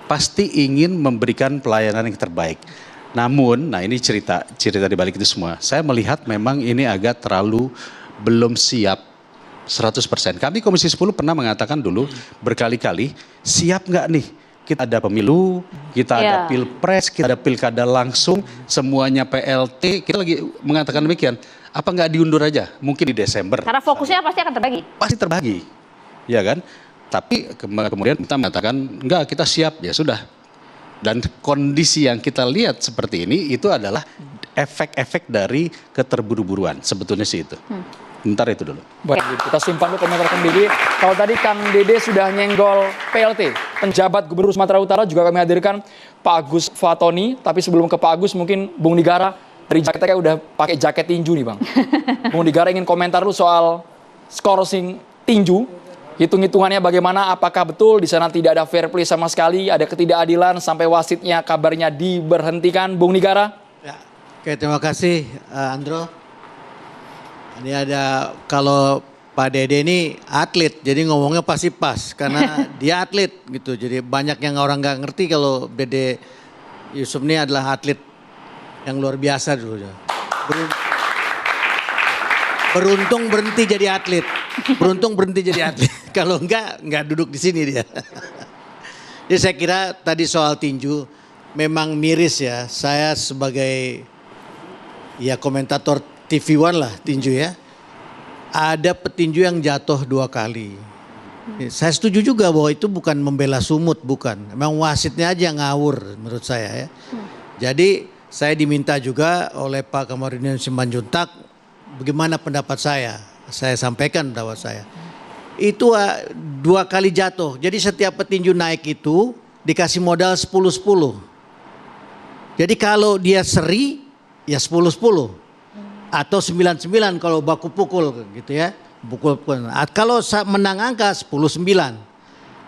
pasti ingin memberikan pelayanan yang terbaik. Namun, nah ini cerita di balik itu semua. Saya melihat memang ini agak terlalu belum siap 100%. Kami Komisi 10 pernah mengatakan dulu berkali-kali, siap nggak nih? Kita ada pemilu, kita ada pilpres, kita ada pilkada langsung, semuanya PLT. Kita lagi mengatakan demikian. Apa nggak diundur aja? Mungkin di Desember. Karena fokusnya pasti akan terbagi. Pasti terbagi, ya kan? Tapi kemudian kita mengatakan, enggak kita siap, ya sudah. Dan kondisi yang kita lihat seperti ini itu adalah efek-efek dari keterburu-buruan, sebetulnya sih itu. Bentar itu dulu. Baik, kita simpan dulu komentar Kang Dede. Kalau tadi Kang Dede sudah nyenggol PLT, penjabat Gubernur Sumatera Utara, juga kami hadirkan Pak Agus Fatoni. Tapi sebelum ke Pak Agus, mungkin Bung Nigara dari jaketnya udah pakai jaket tinju nih Bang. Bung Nigara ingin komentar dulu soal skorsing tinju. Hitung-hitungannya bagaimana, apakah betul di sana tidak ada fair play sama sekali, ada ketidakadilan sampai wasitnya kabarnya diberhentikan, Bung Nigara? Ya, oke, terima kasih Andro. Ini ada, kalau Pak Dede ini atlet, jadi ngomongnya pasti pas karena dia atlet gitu. Jadi banyak yang orang nggak ngerti kalau Dede Yusuf ini adalah atlet yang luar biasa dulu. Beruntung berhenti jadi atlet. Beruntung berhenti jadi atlet. Kalau enggak duduk di sini dia. Jadi saya kira tadi soal tinju memang miris ya. Saya sebagai ya komentator TV One lah tinju ya. Ada petinju yang jatuh 2 kali. Saya setuju juga bahwa itu bukan membela Sumut, bukan. Memang wasitnya aja ngawur menurut saya ya. Jadi saya diminta juga oleh Pak Kamarudin Simanjuntak bagaimana pendapat saya. Saya sampaikan pendapat saya. Itu 2 kali jatuh. Jadi setiap petinju naik itu dikasih modal 10-10. Jadi kalau dia seri ya 10-10. Atau 9-9 kalau baku pukul gitu ya. Pukul. Kalau menang angka 10-9.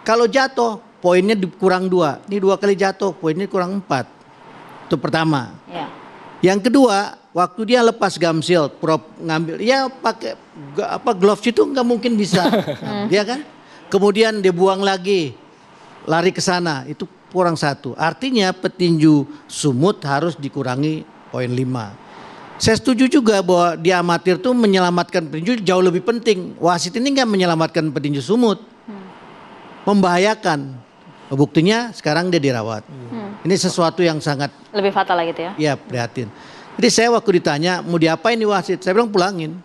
Kalau jatuh poinnya dikurang 2. Ini 2 kali jatuh poinnya kurang 4. Itu pertama. Ya. Yang kedua, waktu dia lepas gamsil, ngambil, ya pakai gloves itu nggak mungkin bisa, dia kan. Kemudian dia buang lagi, lari ke sana, itu kurang 1. Artinya petinju Sumut harus dikurangi poin 5. Saya setuju juga bahwa di amatir tuh menyelamatkan petinju jauh lebih penting. Wasit ini nggak menyelamatkan petinju Sumut, membahayakan. Buktinya sekarang dia dirawat. Ini sesuatu yang sangat lebih fatal lah gitu ya. Iya, prihatin. Jadi saya waktu ditanya mau diapain nih wasit, saya bilang pulangin.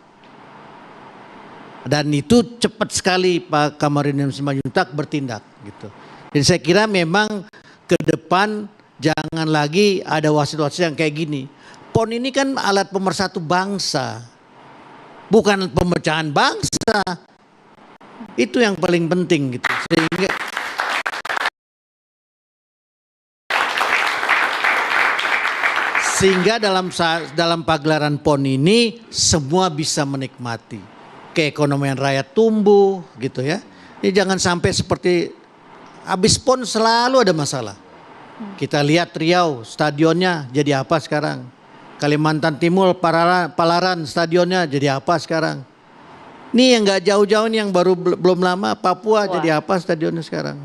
Dan itu cepat sekali Pak Kamarudin Simanjuntak bertindak gitu. Jadi saya kira memang ke depan jangan lagi ada wasit-wasit yang kayak gini. PON ini kan alat pemersatu bangsa, bukan pemecahan bangsa. Itu yang paling penting gitu. Sehingga dalam pagelaran PON ini semua bisa menikmati. Keekonomian rakyat tumbuh gitu ya. Ini jangan sampai seperti habis PON selalu ada masalah. Kita lihat Riau stadionnya jadi apa sekarang. Kalimantan Timur Palaran stadionnya jadi apa sekarang. Ini yang gak jauh-jauh nih yang baru belum lama Papua jadi apa stadionnya sekarang.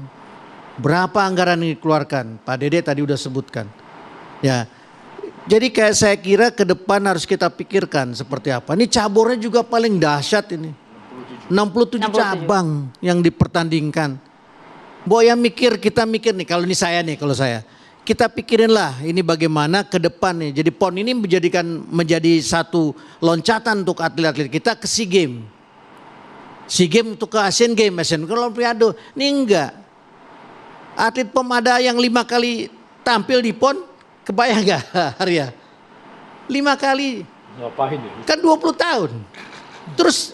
Berapa anggaran yang dikeluarkan? Pak Dede tadi udah sebutkan. Ya. Jadi kayak saya kira ke depan harus kita pikirkan seperti apa. Ini caburnya juga paling dahsyat ini. 67 cabang yang dipertandingkan. Boya kita mikir nih, kalau ini saya nih, kalau saya. Kita pikirinlah ini bagaimana ke depan nih. Jadi PON ini menjadi satu loncatan untuk atlet-atlet kita ke SEA Games. SEA Games untuk ke Asian Games, Asian Olimpiade. Ini enggak. Atlet POM ada yang 5 kali tampil di PON. Kebayang gak Arya? 5 kali. Ngapain ya? Kan 20 tahun. Terus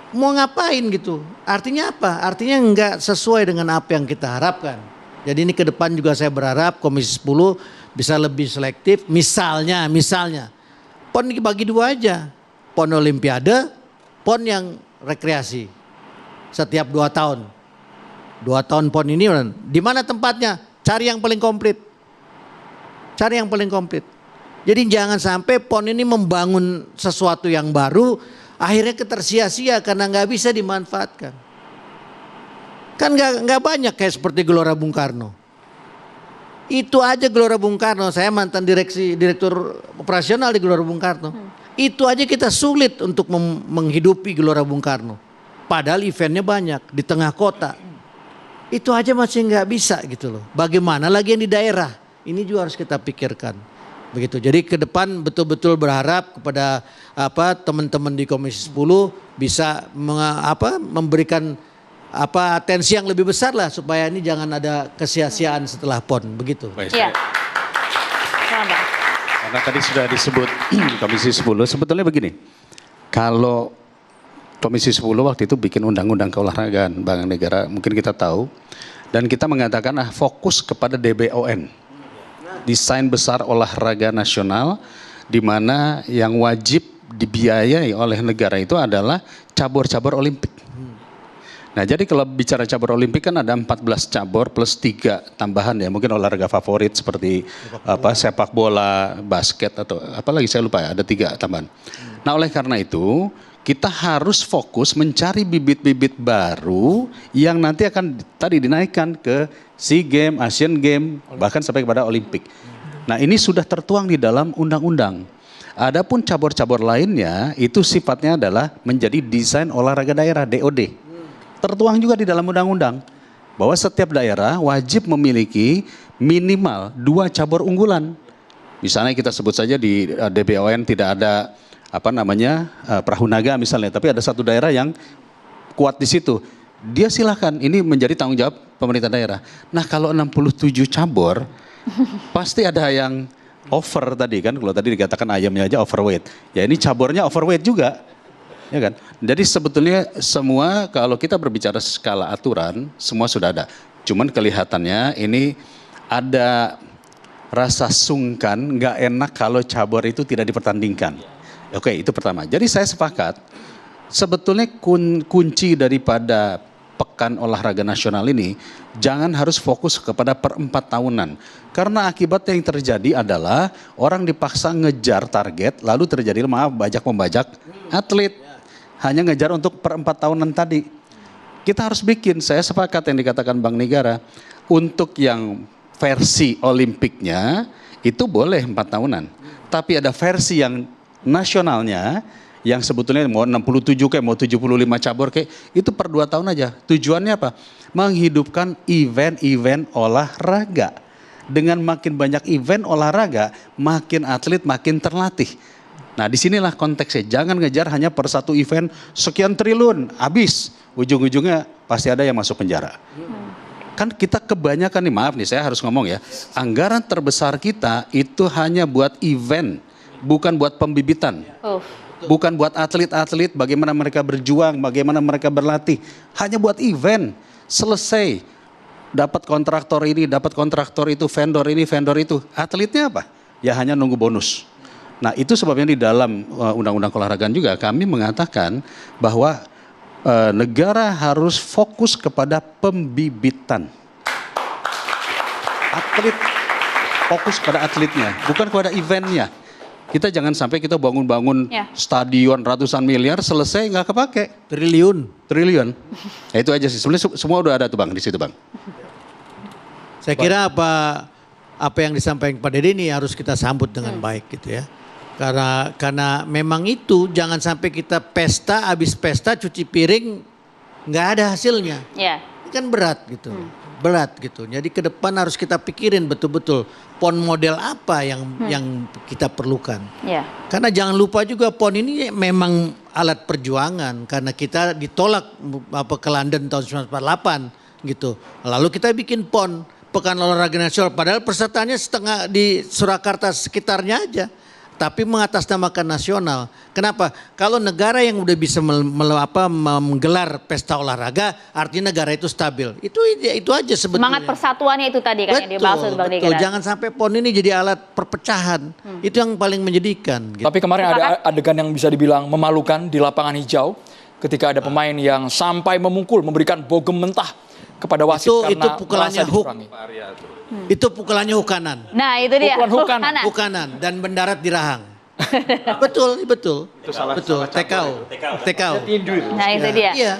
mau ngapain gitu? Artinya apa? Artinya enggak sesuai dengan apa yang kita harapkan. Jadi ini ke depan juga saya berharap Komisi 10 bisa lebih selektif. Misalnya PON dibagi 2 aja. PON Olimpiade, PON yang rekreasi. Setiap 2 tahun. 2 tahun PON ini di mana tempatnya? Cari yang paling komplit. Cari yang paling komplit. Jadi jangan sampai PON ini membangun sesuatu yang baru, akhirnya ketersia-sia karena nggak bisa dimanfaatkan. Kan nggak banyak kayak seperti Gelora Bung Karno. Itu aja Gelora Bung Karno, saya mantan direktur operasional di Gelora Bung Karno. Itu aja kita sulit untuk menghidupi Gelora Bung Karno. Padahal eventnya banyak di tengah kota. Itu aja masih nggak bisa gitu loh. Bagaimana lagi yang di daerah? Ini juga harus kita pikirkan. Begitu. Jadi ke depan betul-betul berharap kepada teman-teman di Komisi 10 bisa memberikan atensi yang lebih besar lah supaya ini jangan ada kesia-siaan setelah PON begitu. Iya. Karena tadi sudah disebut Komisi 10, sebetulnya begini. Kalau Komisi 10 waktu itu bikin undang-undang keolahragaan, Bang Negara, mungkin kita tahu. Dan kita mengatakan fokus kepada DBON. Desain Besar Olahraga Nasional, di mana yang wajib dibiayai oleh negara itu adalah cabur-cabur Olimpik. Nah, jadi kalau bicara cabur Olimpik kan ada 14 cabur plus 3 tambahan ya, mungkin olahraga favorit seperti sepak bola, basket atau apa lagi saya lupa ya, ada 3 tambahan. Nah, oleh karena itu kita harus fokus mencari bibit-bibit baru yang nanti akan tadi dinaikkan ke SEA Games, Asian Games, bahkan sampai kepada Olimpik. Nah, ini sudah tertuang di dalam undang-undang. Adapun cabur-cabur lainnya itu sifatnya adalah menjadi desain olahraga daerah DOD. Tertuang juga di dalam undang-undang bahwa setiap daerah wajib memiliki minimal 2 cabur unggulan. Misalnya kita sebut saja di DBON tidak ada perahu naga misalnya, tapi ada satu daerah yang kuat di situ. Dia silahkan, ini menjadi tanggung jawab pemerintah daerah. Nah, kalau 67 cabur pasti ada yang over tadi kan, kalau tadi dikatakan ayamnya aja overweight. Ya ini caburnya overweight juga. Ya kan? Jadi sebetulnya semua kalau kita berbicara skala aturan semua sudah ada. Cuman kelihatannya ini ada rasa sungkan, nggak enak kalau cabur itu tidak dipertandingkan. Oke, itu pertama. Jadi saya sepakat sebetulnya kunci daripada Pekan Olahraga Nasional ini jangan harus fokus kepada per 4 tahunan. Karena akibatnya yang terjadi adalah orang dipaksa ngejar target lalu terjadi bajak-membajak atlet. Hanya ngejar untuk per 4 tahunan tadi. Kita harus bikin, saya sepakat yang dikatakan Bang Negara, untuk yang versi Olimpiknya itu boleh 4 tahunan. Tapi ada versi yang nasionalnya, yang sebetulnya mau 67 kayak mau 75 cabur kayak, itu per 2 tahun aja. Tujuannya apa? Menghidupkan event-event olahraga. Dengan makin banyak event olahraga, makin atlet makin terlatih. Nah, disinilah konteksnya. Jangan ngejar hanya per satu event sekian triliun, habis. Ujung-ujungnya pasti ada yang masuk penjara. Kan kita kebanyakan nih, maaf nih saya harus ngomong ya. Anggaran terbesar kita itu hanya buat event, bukan buat pembibitan. Bukan buat atlet-atlet, bagaimana mereka berjuang, bagaimana mereka berlatih. Hanya buat event. Selesai. Dapat kontraktor ini, dapat kontraktor itu, vendor ini, vendor itu. Atletnya apa? Ya hanya nunggu bonus. Nah, itu sebabnya di dalam Undang-Undang Keolahragaan juga kami mengatakan bahwa negara harus fokus kepada pembibitan. Atlet fokus pada atletnya, bukan kepada eventnya. Kita jangan sampai kita bangun-bangun stadion ratusan miliar selesai nggak kepake. Triliun. Ya, itu aja sih. Sebenarnya semua udah ada tuh Bang di situ Bang. Saya kira apa yang disampaikan Pak Dede ini harus kita sambut dengan baik gitu ya. Karena memang itu jangan sampai kita pesta, habis pesta cuci piring nggak ada hasilnya. Ini kan berat gitu. Berat gitu. Jadi ke depan harus kita pikirin betul-betul PON model apa yang kita perlukan. Karena jangan lupa juga PON ini memang alat perjuangan karena kita ditolak ke London tahun 1948 gitu. Lalu kita bikin PON, Pekan Olahraga Nasional, padahal pesertanya setengah di Surakarta sekitarnya aja. Tapi mengatasnamakan nasional. Kenapa? Kalau negara yang udah bisa menggelar pesta olahraga, artinya negara itu stabil. Itu aja sebetulnya. Semangat persatuannya itu tadi kan yang dimaksud Bang Negara. Jangan sampai PON ini jadi alat perpecahan. Itu yang paling menyedihkan. Gitu. Tapi kemarin ada adegan yang bisa dibilang memalukan di lapangan hijau ketika ada pemain yang sampai memukul, memberikan bogem mentah kepada wasit karena pukulannya hook. Itu pukulannya hukanan. Nah, itu dia. Hukanan dan mendarat di rahang. betul. Itu betul. TKO. Nah, itu dia. Iya.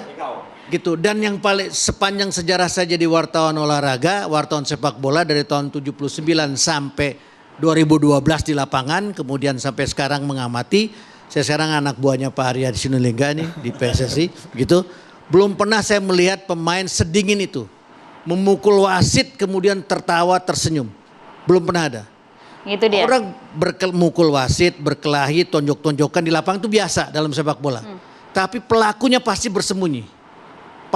Gitu. Dan yang paling sepanjang sejarah saya jadi wartawan olahraga, wartawan sepak bola dari tahun 79 sampai 2012 di lapangan, kemudian sampai sekarang mengamati. Saya sekarang anak buahnya Pak Haryadi Sinulinga nih di PSSI, gitu. Belum pernah saya melihat pemain sedingin itu. Memukul wasit kemudian tertawa tersenyum. Belum pernah ada. Itu dia. Orang bermukul wasit, berkelahi, tonjok-tonjokan di lapangan itu biasa dalam sepak bola. Tapi pelakunya pasti bersembunyi.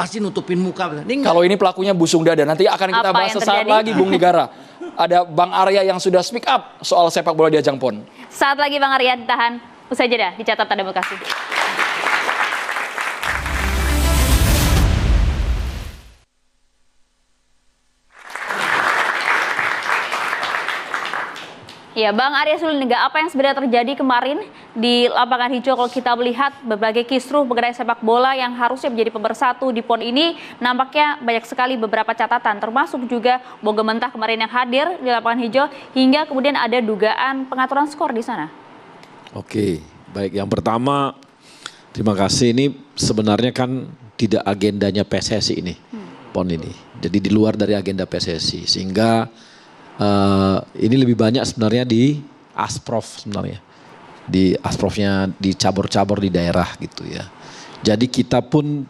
pasti nutupin muka. Ini Kalau ini pelakunya busung dada, nanti akan kita Apa bahas yang sesaat terjadi? lagi Bung Nigara. Ada Bang Arya yang sudah speak up soal sepak bola di ajang PON. Saat lagi Bang Arya ditahan. Usai jeda di catatan demokrasi. Ya, Bang Arya Sinulinga, apa yang sebenarnya terjadi kemarin di lapangan hijau kalau kita melihat berbagai kisruh mengenai sepak bola yang harusnya menjadi pemersatu di PON ini, nampaknya banyak sekali beberapa catatan, termasuk juga Boga Mentah kemarin yang hadir di lapangan hijau, hingga kemudian ada dugaan pengaturan skor di sana. Oke, baik. Yang pertama, terima kasih. Ini sebenarnya kan tidak agendanya PSSI ini, PON ini. Jadi di luar dari agenda PSSI, sehingga ini lebih banyak sebenarnya di Asprof sebenarnya. Di Asprofnya, di cabur-cabur di daerah gitu ya. Jadi kita pun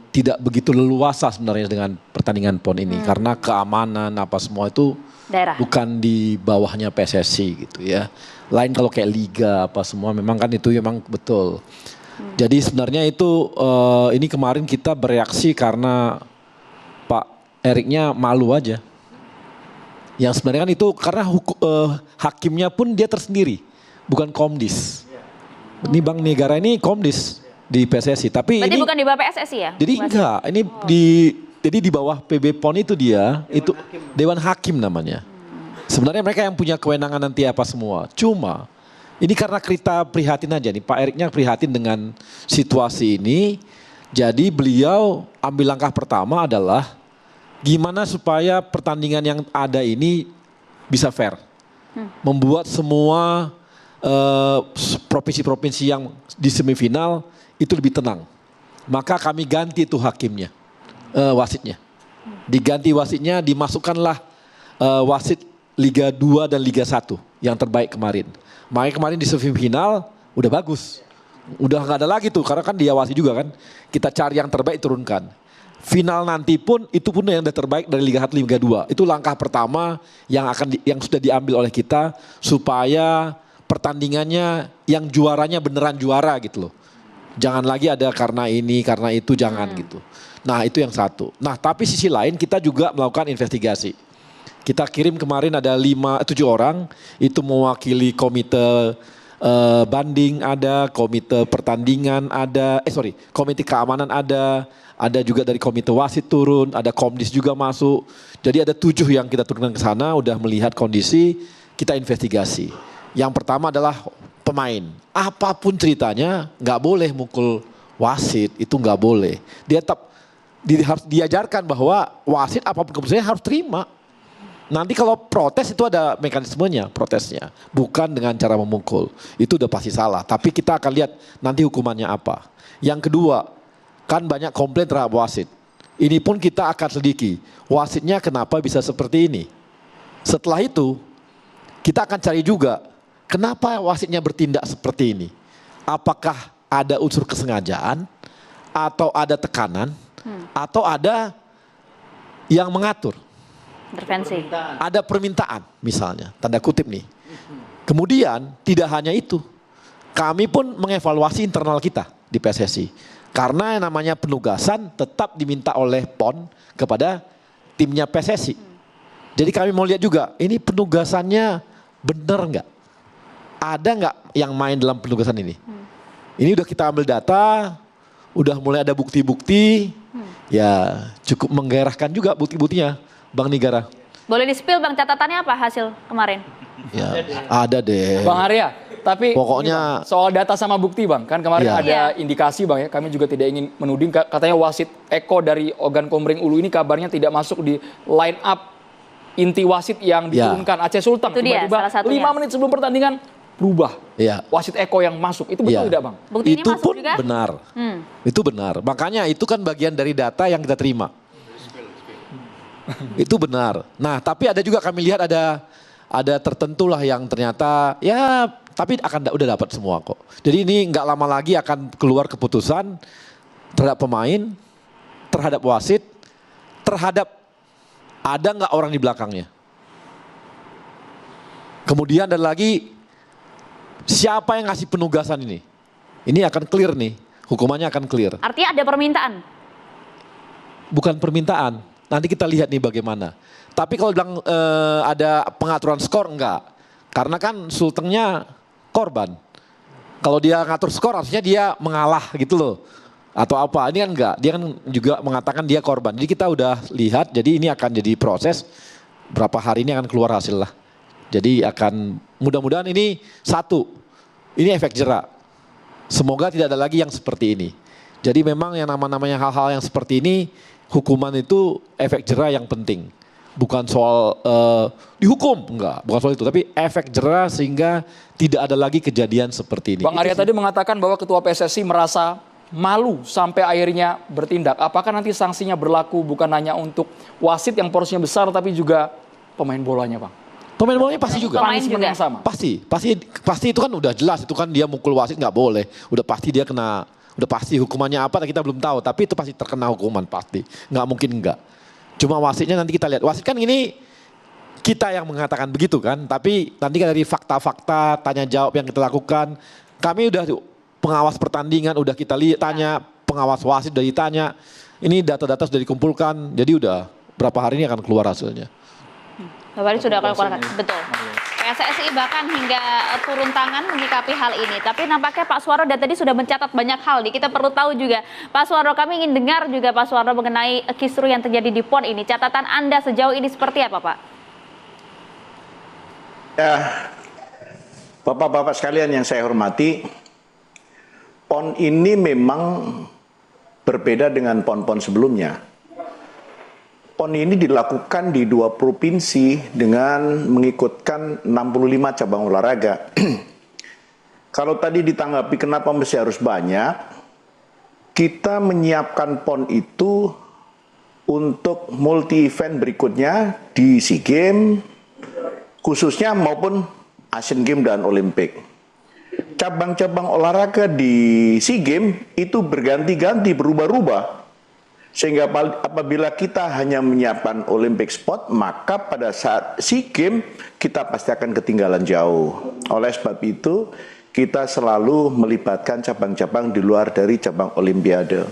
tidak begitu leluasa sebenarnya dengan pertandingan PON ini. Karena keamanan apa semua itu Daerah. bukan di bawahnya PSSI gitu ya. Lain kalau kayak liga apa semua memang kan itu memang betul. Jadi sebenarnya itu ini kemarin kita bereaksi karena Pak Eriknya malu aja. Yang sebenarnya kan itu karena hakimnya pun dia tersendiri, bukan Komdis. Ini Bang Nigara ini Komdis di PSSI, tapi Berarti ini bukan di bawah PSSI ya? jadi enggak, ini jadi di bawah PB PON itu dia, itu Dewan Hakim namanya. Sebenarnya mereka yang punya kewenangan nanti apa semua. Cuma ini karena kita prihatin aja nih, Pak Eriknya prihatin dengan situasi ini. Jadi beliau ambil langkah pertama adalah gimana supaya pertandingan yang ada ini bisa fair. Membuat semua provinsi-provinsi yang di semifinal itu lebih tenang. Maka kami ganti itu hakimnya, wasitnya. Diganti wasitnya, dimasukkanlah wasit Liga 2 dan Liga 1 yang terbaik kemarin. Makanya kemarin di semifinal udah bagus. Udah nggak ada lagi tuh, karena kan diawasi juga kan. Kita cari yang terbaik turunkan. Final nanti pun itu pun yang terbaik dari Liga 1 Liga 2. Itu langkah pertama yang yang sudah diambil oleh kita supaya pertandingannya yang juaranya beneran juara gitu loh. Jangan lagi ada karena ini, karena itu, jangan gitu. Nah, itu yang satu. Nah, tapi sisi lain kita juga melakukan investigasi. Kita kirim kemarin ada 7 orang itu mewakili komite banding ada, komite pertandingan ada, komite keamanan ada juga dari komite wasit turun, ada Komdis juga masuk. Jadi ada 7 yang kita turunkan ke sana, udah melihat kondisi, kita investigasi. Yang pertama adalah pemain. Apapun ceritanya, nggak boleh mukul wasit, itu nggak boleh. Dia tetap harus diajarkan bahwa wasit apapun keputusannya harus terima. Nanti kalau protes itu ada mekanismenya, protesnya. Bukan dengan cara memukul. Itu udah pasti salah. Tapi kita akan lihat nanti hukumannya apa. Yang kedua, kan banyak komplain terhadap wasit. Ini pun kita akan selidiki. Wasitnya kenapa bisa seperti ini. Setelah itu, kita akan cari juga kenapa wasitnya bertindak seperti ini. Apakah ada unsur kesengajaan, atau ada tekanan, atau ada yang mengatur. Intervensi. Ada permintaan misalnya, tanda kutip nih. Kemudian tidak hanya itu, kami pun mengevaluasi internal kita di PSSI. Karena yang namanya penugasan tetap diminta oleh PON kepada timnya PSSI. Jadi kami mau lihat juga, ini penugasannya benar nggak? Ada nggak yang main dalam penugasan ini? Ini udah kita ambil data, udah mulai ada bukti-bukti, ya cukup menggairahkan juga bukti-buktinya. Bang Nigara. Boleh di-spill Bang, catatannya apa hasil kemarin? Ya, ada deh. Bang Arya, tapi pokoknya ini, soal data sama bukti Bang, kan kemarin ada indikasi Bang ya, kami juga tidak ingin menuding, katanya wasit Eko dari Ogan Komering Ulu ini kabarnya tidak masuk di line up inti wasit yang diturunkan Aceh Sultan. Tiba-tiba 5 menit sebelum pertandingan berubah. Wasit Eko yang masuk, itu betul tidak Bang? Bukti ini itu masuk pun juga? Benar. Itu benar. Makanya itu kan bagian dari data yang kita terima. Itu benar. Nah, tapi ada juga kami lihat ada tertentu lah yang ternyata ya tapi udah dapat semua kok. Jadi ini nggak lama lagi akan keluar keputusan terhadap pemain, terhadap wasit, terhadap ada nggak orang di belakangnya. Kemudian ada lagi siapa yang ngasih penugasan ini. Ini akan clear nih, hukumannya akan clear. Artinya ada permintaan? bukan permintaan. Nanti kita lihat nih bagaimana. Tapi kalau bilang ada pengaturan skor, enggak. Karena kan Sultengnya korban. Kalau dia ngatur skor harusnya dia mengalah gitu loh. Atau apa, ini kan enggak. Dia kan juga mengatakan dia korban. Jadi kita udah lihat, jadi ini akan jadi proses. Berapa hari ini akan keluar hasil lah. Jadi akan mudah-mudahan ini ini efek jerak. Semoga tidak ada lagi yang seperti ini. Jadi memang yang namanya hal-hal yang seperti ini, hukuman itu efek jerak yang penting. Bukan soal dihukum, enggak, bukan soal itu. Tapi efek jerak sehingga tidak ada lagi kejadian seperti ini. Bang Arya tadi mengatakan bahwa Ketua PSSI merasa malu sampai akhirnya bertindak. Apakah nanti sanksinya berlaku bukan hanya untuk wasit yang porsinya besar, tapi juga pemain bolanya, Bang? Pemain bolanya pasti juga. Punishment yang sama. Pasti itu kan udah jelas, itu kan dia mukul wasit nggak boleh. Udah pasti dia kena, udah pasti hukumannya apa kita belum tahu, tapi itu pasti terkena hukuman pasti. Nggak mungkin enggak. Cuma wasitnya nanti kita lihat. Wasit kan ini kita yang mengatakan begitu kan, tapi nanti kan dari fakta-fakta tanya jawab yang kita lakukan, kami udah pengawas pertandingan udah kita lihat, tanya pengawas wasit udah ditanya, ini data-data sudah dikumpulkan, jadi udah berapa hari ini akan keluar hasilnya. Bapak sudah keluarkan, betul. PSSI bahkan hingga turun tangan menyikapi hal ini. Tapi nampaknya Pak Suwarno tadi sudah mencatat banyak hal nih. Kita perlu tahu juga, Pak Suwarno, kami ingin dengar juga Pak Suwarno mengenai kisruh yang terjadi di PON ini. Catatan Anda sejauh ini seperti apa, Pak? Ya, Bapak-bapak sekalian yang saya hormati, PON ini memang berbeda dengan PON-PON sebelumnya. PON ini dilakukan di 2 provinsi dengan mengikutkan 65 cabang olahraga. Kalau tadi ditanggapi kenapa mesti harus banyak, kita menyiapkan PON itu untuk multi event berikutnya di SEA Games khususnya maupun Asian Games dan Olimpik. Cabang-cabang olahraga di SEA Games itu berganti-ganti, berubah-ubah. Sehingga apabila kita hanya menyiapkan Olympic spot, maka pada saat SEA Games kita pasti akan ketinggalan jauh. Oleh sebab itu, kita selalu melibatkan cabang-cabang di luar dari cabang Olimpiade.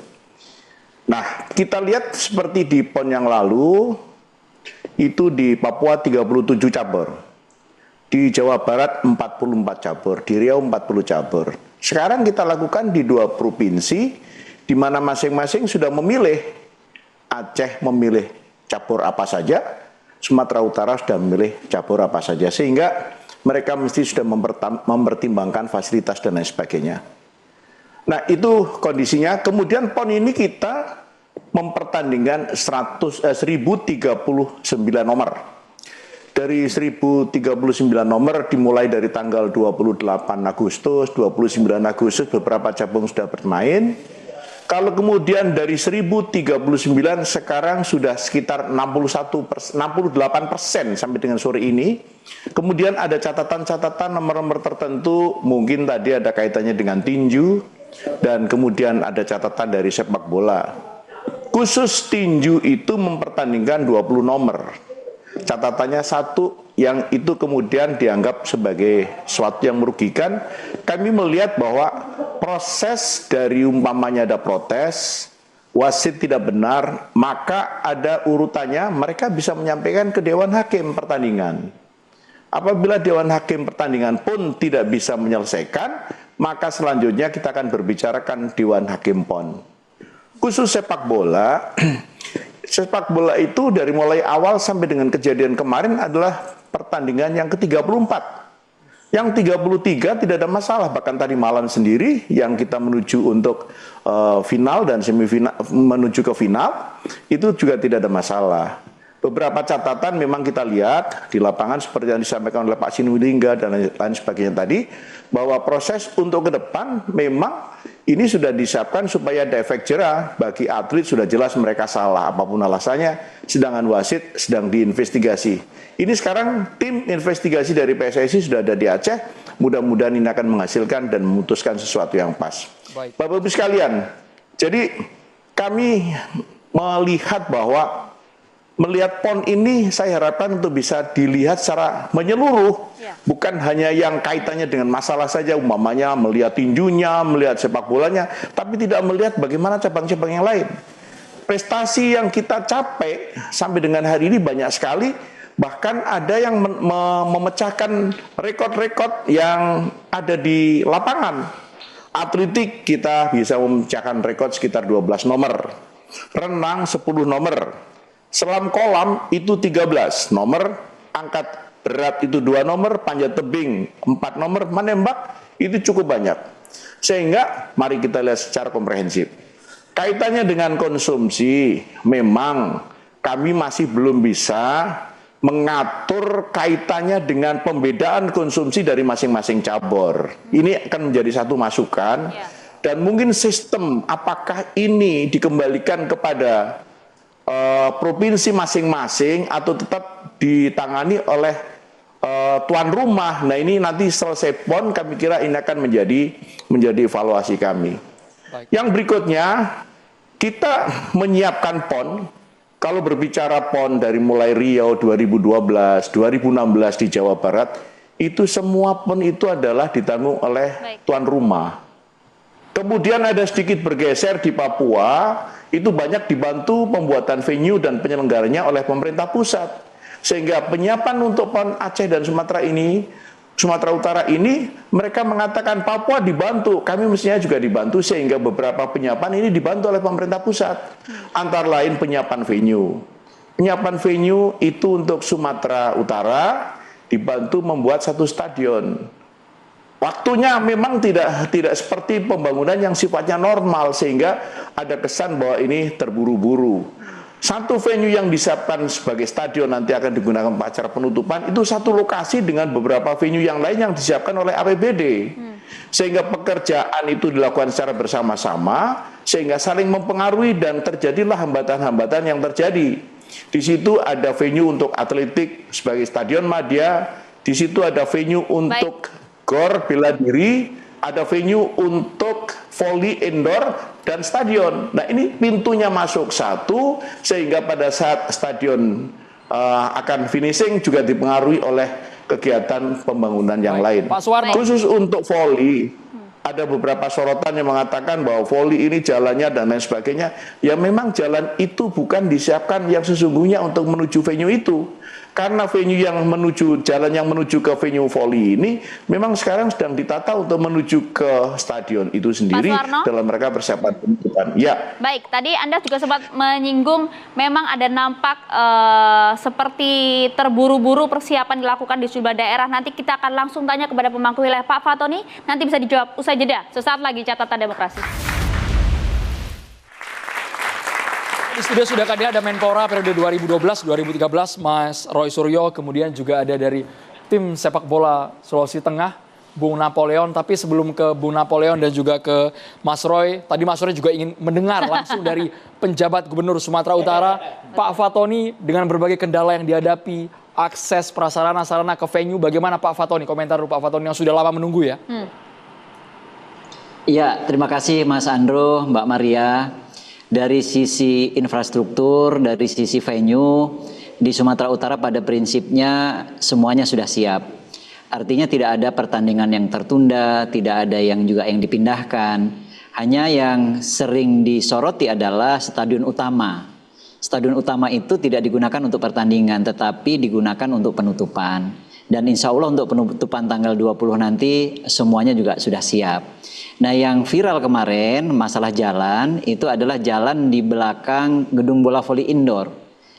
Nah, kita lihat seperti di PON yang lalu, itu di Papua 37 cabur. Di Jawa Barat 44 cabur, di Riau 40 cabur. Sekarang kita lakukan di 2 provinsi, di mana masing-masing sudah memilih. Aceh memilih cabur apa saja, Sumatera Utara sudah memilih cabur apa saja, sehingga mereka mesti sudah mempertimbangkan fasilitas dan lain sebagainya. Nah, itu kondisinya. Kemudian PON ini kita mempertandingkan 1039 nomor. Dari 1039 nomor dimulai dari tanggal 28 Agustus, 29 Agustus beberapa cabang sudah bermain. Kalau kemudian dari 1039 sekarang sudah sekitar 68% sampai dengan sore ini. Kemudian ada catatan-catatan nomor-nomor tertentu, mungkin tadi ada kaitannya dengan tinju, dan kemudian ada catatan dari sepak bola. Khusus tinju itu mempertandingkan 20 nomor. Catatannya 1 yang itu kemudian dianggap sebagai sesuatu yang merugikan. Kami melihat bahwa proses dari umpamanya ada protes, wasit tidak benar, maka ada urutannya, mereka bisa menyampaikan ke Dewan Hakim pertandingan. Apabila Dewan Hakim pertandingan pun tidak bisa menyelesaikan, maka selanjutnya kita akan berbicarakan Dewan Hakim PON. Khusus sepak bola, sepak bola itu dari mulai awal sampai dengan kejadian kemarin adalah pertandingan yang ke-34. Yang 33 tidak ada masalah, bahkan tadi malam sendiri yang kita menuju untuk final dan semifinal, menuju ke final, itu juga tidak ada masalah. Beberapa catatan memang kita lihat di lapangan seperti yang disampaikan oleh Pak Sinulinga dan lain sebagainya tadi, bahwa proses untuk ke depan memang ini sudah disiapkan supaya ada efek jerah bagi atlet, sudah jelas mereka salah apapun alasannya, sedangkan wasit sedang diinvestigasi. Ini sekarang tim investigasi dari PSSI sudah ada di Aceh, mudah-mudahan ini akan menghasilkan dan memutuskan sesuatu yang pas. Baik. Bapak-Ibu sekalian, jadi kami melihat bahwa melihat PON ini saya harapkan untuk bisa dilihat secara menyeluruh, bukan hanya yang kaitannya dengan masalah saja, umpamanya melihat tinjunya, melihat sepak bolanya, tapi tidak melihat bagaimana cabang-cabang yang lain. prestasi yang kita capai sampai dengan hari ini banyak sekali, bahkan ada yang memecahkan rekod-rekod yang ada di lapangan. Atletik kita bisa memecahkan rekod sekitar 12 nomor, renang 10 nomor, selam kolam itu 13 nomor, angkat berat itu 2 nomor, panjat tebing 4 nomor, menembak itu cukup banyak. Sehingga mari kita lihat secara komprehensif. Kaitannya dengan konsumsi, memang kami masih belum bisa mengatur kaitannya dengan pembedaan konsumsi dari masing-masing cabur. Ini akan menjadi satu masukan, dan mungkin sistem apakah ini dikembalikan kepada provinsi masing-masing atau tetap ditangani oleh tuan rumah. Nah, ini nanti selesai PON, kami kira ini akan menjadi evaluasi kami. Yang berikutnya, kita menyiapkan PON. Kalau berbicara PON dari mulai Riau 2012, 2016 di Jawa Barat, itu semua PON itu adalah ditanggung oleh tuan rumah. Kemudian ada sedikit bergeser di Papua, itu banyak dibantu pembuatan venue dan penyelenggaranya oleh pemerintah pusat. Sehingga penyiapan untuk PON Aceh dan Sumatera Utara ini, mereka mengatakan Papua dibantu, kami mestinya juga dibantu, sehingga beberapa penyiapan ini dibantu oleh pemerintah pusat. Antara lain penyiapan venue. Penyiapan venue itu untuk Sumatera Utara dibantu membuat satu stadion. Waktunya memang tidak seperti pembangunan yang sifatnya normal, sehingga ada kesan bahwa ini terburu-buru. Satu venue yang disiapkan sebagai stadion nanti akan digunakan untuk acara penutupan, itu satu lokasi dengan beberapa venue yang lain yang disiapkan oleh APBD. Sehingga pekerjaan itu dilakukan secara bersama-sama, sehingga saling mempengaruhi dan terjadilah hambatan-hambatan yang terjadi. Di situ ada venue untuk atletik sebagai Stadion Madia, di situ ada venue untuk GOR bela diri, ada venue untuk volley indoor dan stadion. Nah, ini pintunya masuk satu, sehingga pada saat stadion akan finishing juga dipengaruhi oleh kegiatan pembangunan yang lain. Khusus untuk volley, ada beberapa sorotan yang mengatakan bahwa volley ini jalannya dan lain sebagainya. Ya, memang jalan itu bukan disiapkan yang sesungguhnya untuk menuju venue itu. Karena venue yang jalan yang menuju ke venue volley ini memang sekarang sedang ditata untuk menuju ke stadion itu sendiri dalam mereka persiapan penutupan. Ya. Baik, tadi Anda juga sempat menyinggung memang ada nampak seperti terburu-buru persiapan dilakukan di sejumlah daerah. Nanti kita akan langsung tanya kepada pemangku wilayah Pak Fatoni, nanti bisa dijawab usai jeda. Sesaat lagi Catatan Demokrasi. Di studio sudah ada Menpora periode 2012-2013, Mas Roy Suryo, kemudian juga ada dari tim sepak bola Sulawesi Tengah, Bung Napoleon. Tapi sebelum ke Bung Napoleon dan juga ke Mas Roy, tadi Mas Roy juga ingin mendengar langsung dari penjabat Gubernur Sumatera Utara, Pak Fatoni, dengan berbagai kendala yang dihadapi, akses prasarana-sarana ke venue, bagaimana Pak Fatoni? Komentar Pak Fatoni yang sudah lama menunggu ya. Iya, terima kasih Mas Andro, Mbak Maria. Dari sisi infrastruktur, dari sisi venue, di Sumatera Utara pada prinsipnya semuanya sudah siap. Artinya tidak ada pertandingan yang tertunda, tidak ada yang dipindahkan. Hanya yang sering disoroti adalah stadion utama. Stadion utama itu tidak digunakan untuk pertandingan, tetapi digunakan untuk penutupan. Dan insya Allah untuk penutupan tanggal 20 nanti semuanya juga sudah siap. Nah, yang viral kemarin masalah jalan itu adalah jalan di belakang gedung bola voli indoor.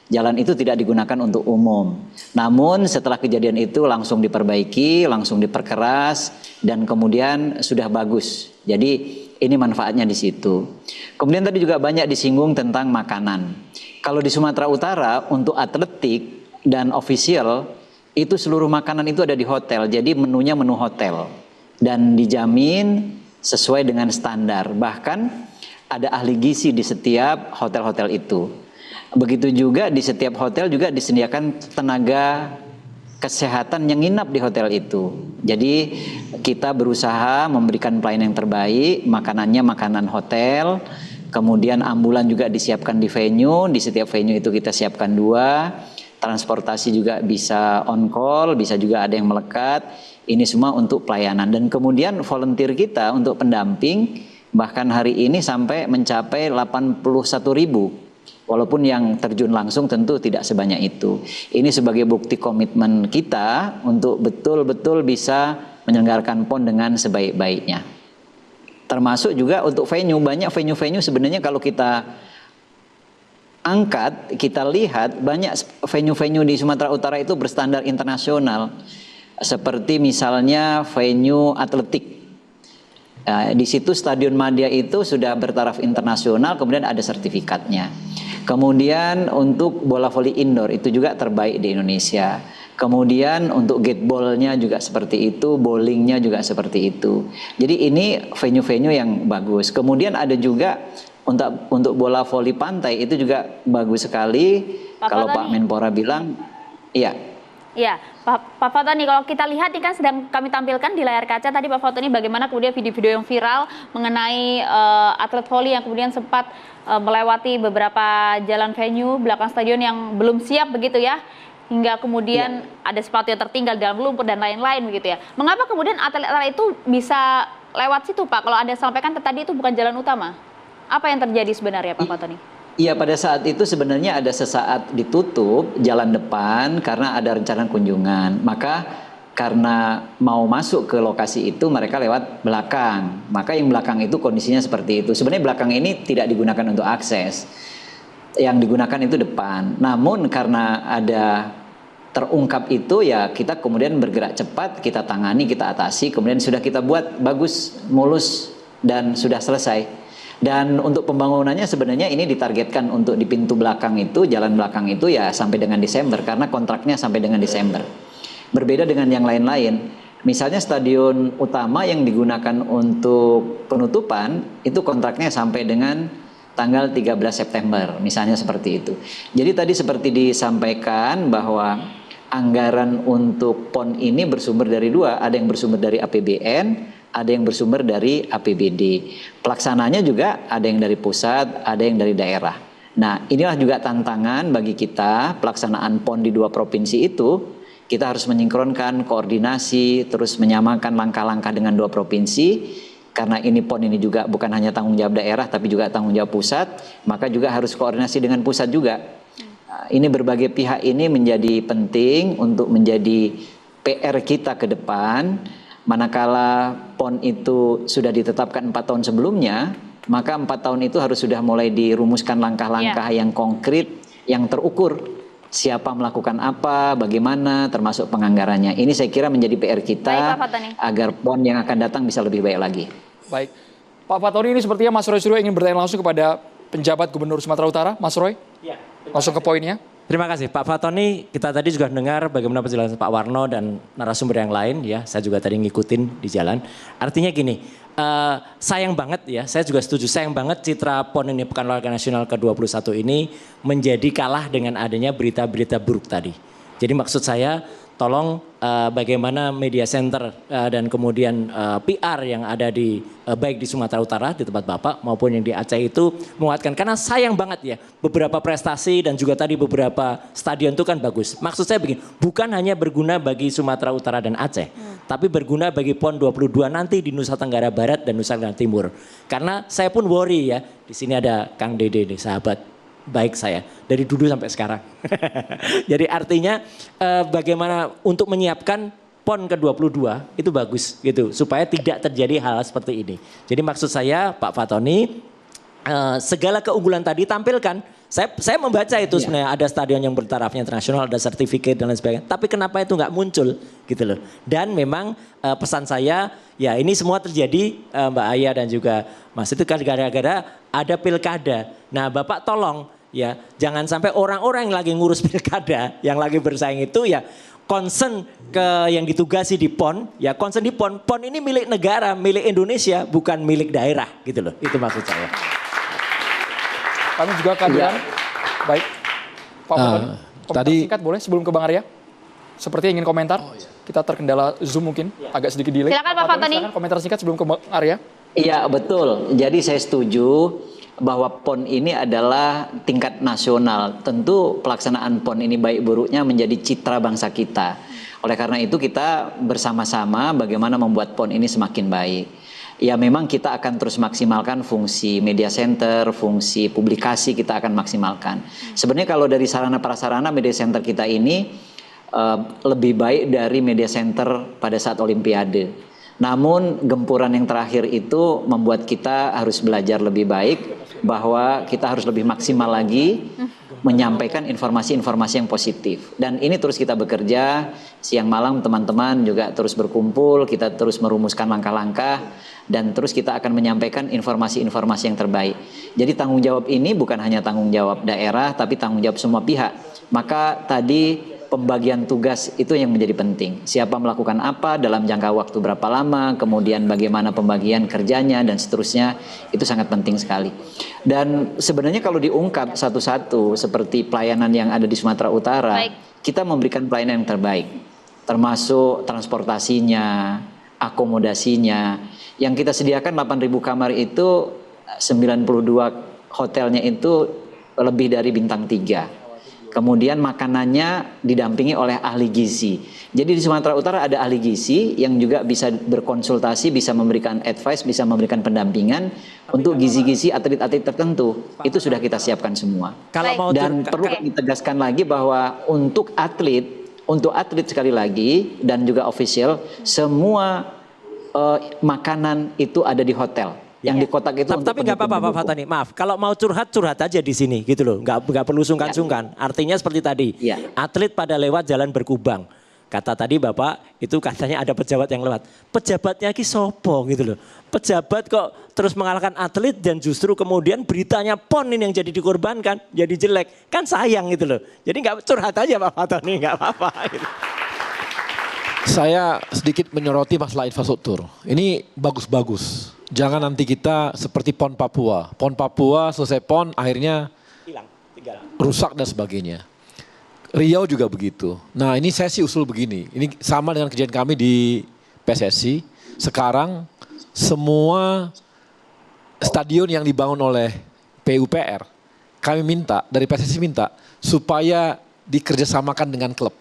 Jalan itu tidak digunakan untuk umum. Namun setelah kejadian itu langsung diperbaiki, langsung diperkeras, dan kemudian sudah bagus. Jadi ini manfaatnya di situ. Kemudian tadi juga banyak disinggung tentang makanan. Kalau di Sumatera Utara untuk atletik dan official itu seluruh makanan itu ada di hotel. Jadi menunya menu hotel dan dijamin sesuai dengan standar. Bahkan ada ahli gizi di setiap hotel-hotel itu. Begitu juga di setiap hotel juga disediakan tenaga kesehatan yang nginap di hotel itu. Jadi kita berusaha memberikan pelayanan yang terbaik, makanannya makanan hotel, kemudian ambulan juga disiapkan di venue, di setiap venue itu kita siapkan 2, transportasi juga bisa on call, bisa juga ada yang melekat. Ini semua untuk pelayanan, dan kemudian volunteer kita untuk pendamping bahkan hari ini sampai mencapai 81.000 Walaupun yang terjun langsung tentu tidak sebanyak itu. Ini sebagai bukti komitmen kita untuk betul-betul bisa menyelenggarakan PON dengan sebaik-baiknya. Termasuk juga untuk venue, banyak venue-venue sebenarnya kalau kita angkat, kita lihat banyak venue-venue di Sumatera Utara itu berstandar internasional. Seperti misalnya venue atletik. Di situ Stadion Madia itu sudah bertaraf internasional, kemudian ada sertifikatnya. Kemudian untuk bola voli indoor itu juga terbaik di Indonesia. Kemudian untuk gateball-nya juga seperti itu, bowlingnya juga seperti itu. Jadi ini venue-venue yang bagus. Kemudian ada juga untuk bola voli pantai itu juga bagus sekali. Kalau Pak Menpora bilang, iya. Iya, Pak Fatoni, kalau kita lihat ini kan sedang kami tampilkan di layar kaca tadi Pak Fatoni bagaimana kemudian video-video yang viral mengenai atlet voli yang kemudian sempat melewati beberapa jalan venue belakang stadion yang belum siap begitu ya, hingga kemudian ada sepatu yang tertinggal dalam lumpur dan lain-lain begitu ya. Mengapa kemudian atlet-atlet itu bisa lewat situ Pak? Kalau Anda sampaikan tadi itu bukan jalan utama. Apa yang terjadi sebenarnya Pak Fatoni? Iya, pada saat itu sebenarnya ada sesaat ditutup jalan depan karena ada rencana kunjungan. Maka karena mau masuk ke lokasi itu mereka lewat belakang. Maka yang belakang itu kondisinya seperti itu. Sebenarnya belakang ini tidak digunakan untuk akses. Yang digunakan itu depan. Namun karena ada terungkap itu ya kita kemudian bergerak cepat, kita tangani, kita atasi. Kemudian sudah kita buat bagus, mulus dan sudah selesai. Dan untuk pembangunannya sebenarnya ini ditargetkan untuk di pintu belakang itu, jalan belakang itu ya sampai dengan Desember karena kontraknya sampai dengan Desember. Berbeda dengan yang lain-lain. Misalnya stadion utama yang digunakan untuk penutupan itu kontraknya sampai dengan tanggal 13 September, misalnya seperti itu. Jadi tadi seperti disampaikan bahwa anggaran untuk PON ini bersumber dari dua, ada yang bersumber dari APBN, ada yang bersumber dari APBD. Pelaksananya juga ada yang dari pusat, ada yang dari daerah. Nah, inilah juga tantangan bagi kita pelaksanaan PON di dua provinsi itu. Kita harus menyinkronkan koordinasi, terus menyamakan langkah-langkah dengan dua provinsi. Karena ini PON ini juga bukan hanya tanggung jawab daerah, tapi juga tanggung jawab pusat. Maka juga harus koordinasi dengan pusat juga. Nah, ini berbagai pihak ini menjadi penting untuk menjadi PR kita ke depan. Manakala PON itu sudah ditetapkan 4 tahun sebelumnya, maka 4 tahun itu harus sudah mulai dirumuskan langkah-langkah yang konkret, yang terukur. Siapa melakukan apa, bagaimana, termasuk penganggarannya. Ini saya kira menjadi PR kita agar PON yang akan datang bisa lebih baik lagi. Baik, Pak Fatoni, ini sepertinya Mas Roy Suryo ingin bertanya langsung kepada penjabat Gubernur Sumatera Utara. Mas Roy, langsung ke poinnya. Terima kasih Pak Fatoni. Kita tadi juga dengar bagaimana penjelasan Pak Warno dan narasumber yang lain ya. Saya juga tadi ngikutin di jalan. Artinya gini, sayang banget ya. Saya juga setuju, sayang banget citra PON ini Pekan Olahraga Nasional ke-21 ini menjadi kalah dengan adanya berita-berita buruk tadi. Jadi maksud saya tolong bagaimana media center dan kemudian PR yang ada di baik di Sumatera Utara di tempat Bapak maupun yang di Aceh itu menguatkan, karena sayang banget ya beberapa prestasi dan juga tadi beberapa stadion itu kan bagus. Maksud saya begini, bukan hanya berguna bagi Sumatera Utara dan Aceh, tapi berguna bagi PON 22 nanti di Nusa Tenggara Barat dan Nusa Tenggara Timur. Karena saya pun worry ya, di sini ada Kang Dede nih, sahabat baik saya dari dulu sampai sekarang. Jadi artinya bagaimana untuk menyiapkan PON ke-22 itu bagus gitu supaya tidak terjadi hal seperti ini. Jadi maksud saya Pak Fatoni segala keunggulan tadi tampilkan. Saya membaca itu sebenarnya ada stadion yang bertarafnya internasional, ada sertifikat dan lain sebagainya. Tapi kenapa itu nggak muncul gitu loh. Dan memang pesan saya ya ini semua terjadi Mbak Aya dan juga Mas itu kan gara-gara ada pilkada. Nah Bapak tolong ya jangan sampai orang-orang yang lagi ngurus pilkada, yang lagi bersaing itu ya concern ke yang ditugasi di PON, ya concern di PON. PON ini milik negara, milik Indonesia, bukan milik daerah gitu loh. Itu maksud saya. Kami juga kehadiran. Baik. Pak Fatoni, tadi singkat boleh sebelum ke Bang Arya? Seperti ingin komentar. Kita terkendala Zoom mungkin, agak sedikit delay. Silakan Pak Fatoni. Silakan komentar singkat sebelum ke Bang Arya. Iya betul. Jadi saya setuju bahwa PON ini adalah tingkat nasional. Tentu pelaksanaan PON ini baik buruknya menjadi citra bangsa kita. Oleh karena itu kita bersama-sama bagaimana membuat PON ini semakin baik. ya memang kita akan terus maksimalkan fungsi media center, fungsi publikasi kita akan maksimalkan. Sebenarnya kalau dari sarana prasarana media center kita ini lebih baik dari media center pada saat Olimpiade. Namun gempuran yang terakhir itu membuat kita harus belajar lebih baik, bahwa kita harus lebih maksimal lagi menyampaikan informasi-informasi yang positif. Dan ini terus kita bekerja, siang malam teman-teman juga terus berkumpul, kita terus merumuskan langkah-langkah, dan terus kita akan menyampaikan informasi-informasi yang terbaik. Jadi tanggung jawab ini bukan hanya tanggung jawab daerah, tapi tanggung jawab semua pihak. Maka tadi pembagian tugas itu yang menjadi penting. Siapa melakukan apa dalam jangka waktu berapa lama, kemudian bagaimana pembagian kerjanya dan seterusnya, itu sangat penting sekali. Dan sebenarnya kalau diungkap satu-satu seperti pelayanan yang ada di Sumatera Utara, kita memberikan pelayanan yang terbaik, termasuk transportasinya, akomodasinya. Yang kita sediakan 8.000 kamar itu 92 hotelnya itu lebih dari bintang 3. Kemudian makanannya didampingi oleh ahli gizi. Jadi di Sumatera Utara ada ahli gizi yang juga bisa berkonsultasi, bisa memberikan advice, bisa memberikan pendampingan untuk gizi-gizi atlet-atlet tertentu. Itu sudah kita siapkan semua. Dan perlu kami tegaskan lagi bahwa untuk atlet sekali lagi dan juga official, semua makanan itu ada di hotel. Yang di kotak itu. Tapi nggak apa-apa Pak Fatoni, maaf. Kalau mau curhat aja di sini gitu loh, nggak perlu sungkan-sungkan. Artinya seperti tadi, atlet pada lewat jalan berkubang. Kata tadi Bapak itu katanya ada pejabat yang lewat. Pejabatnya ki sopo gitu loh. Pejabat kok terus mengalahkan atlet dan justru kemudian beritanya PON ini yang jadi dikorbankan, jadi jelek. Kan sayang gitu loh. Jadi nggak curhat aja Pak Fatoni, nggak apa-apa. Gitu. Saya sedikit menyoroti masalah infrastruktur. Ini bagus-bagus. Jangan nanti kita seperti PON Papua. PON Papua selesai PON akhirnya rusak dan sebagainya. Riau juga begitu. Nah ini saya sih usul begini. Ini sama dengan kejadian kami di PSSI. Sekarang semua stadion yang dibangun oleh PUPR, kami minta, dari PSSI minta, supaya dikerjasamakan dengan klub.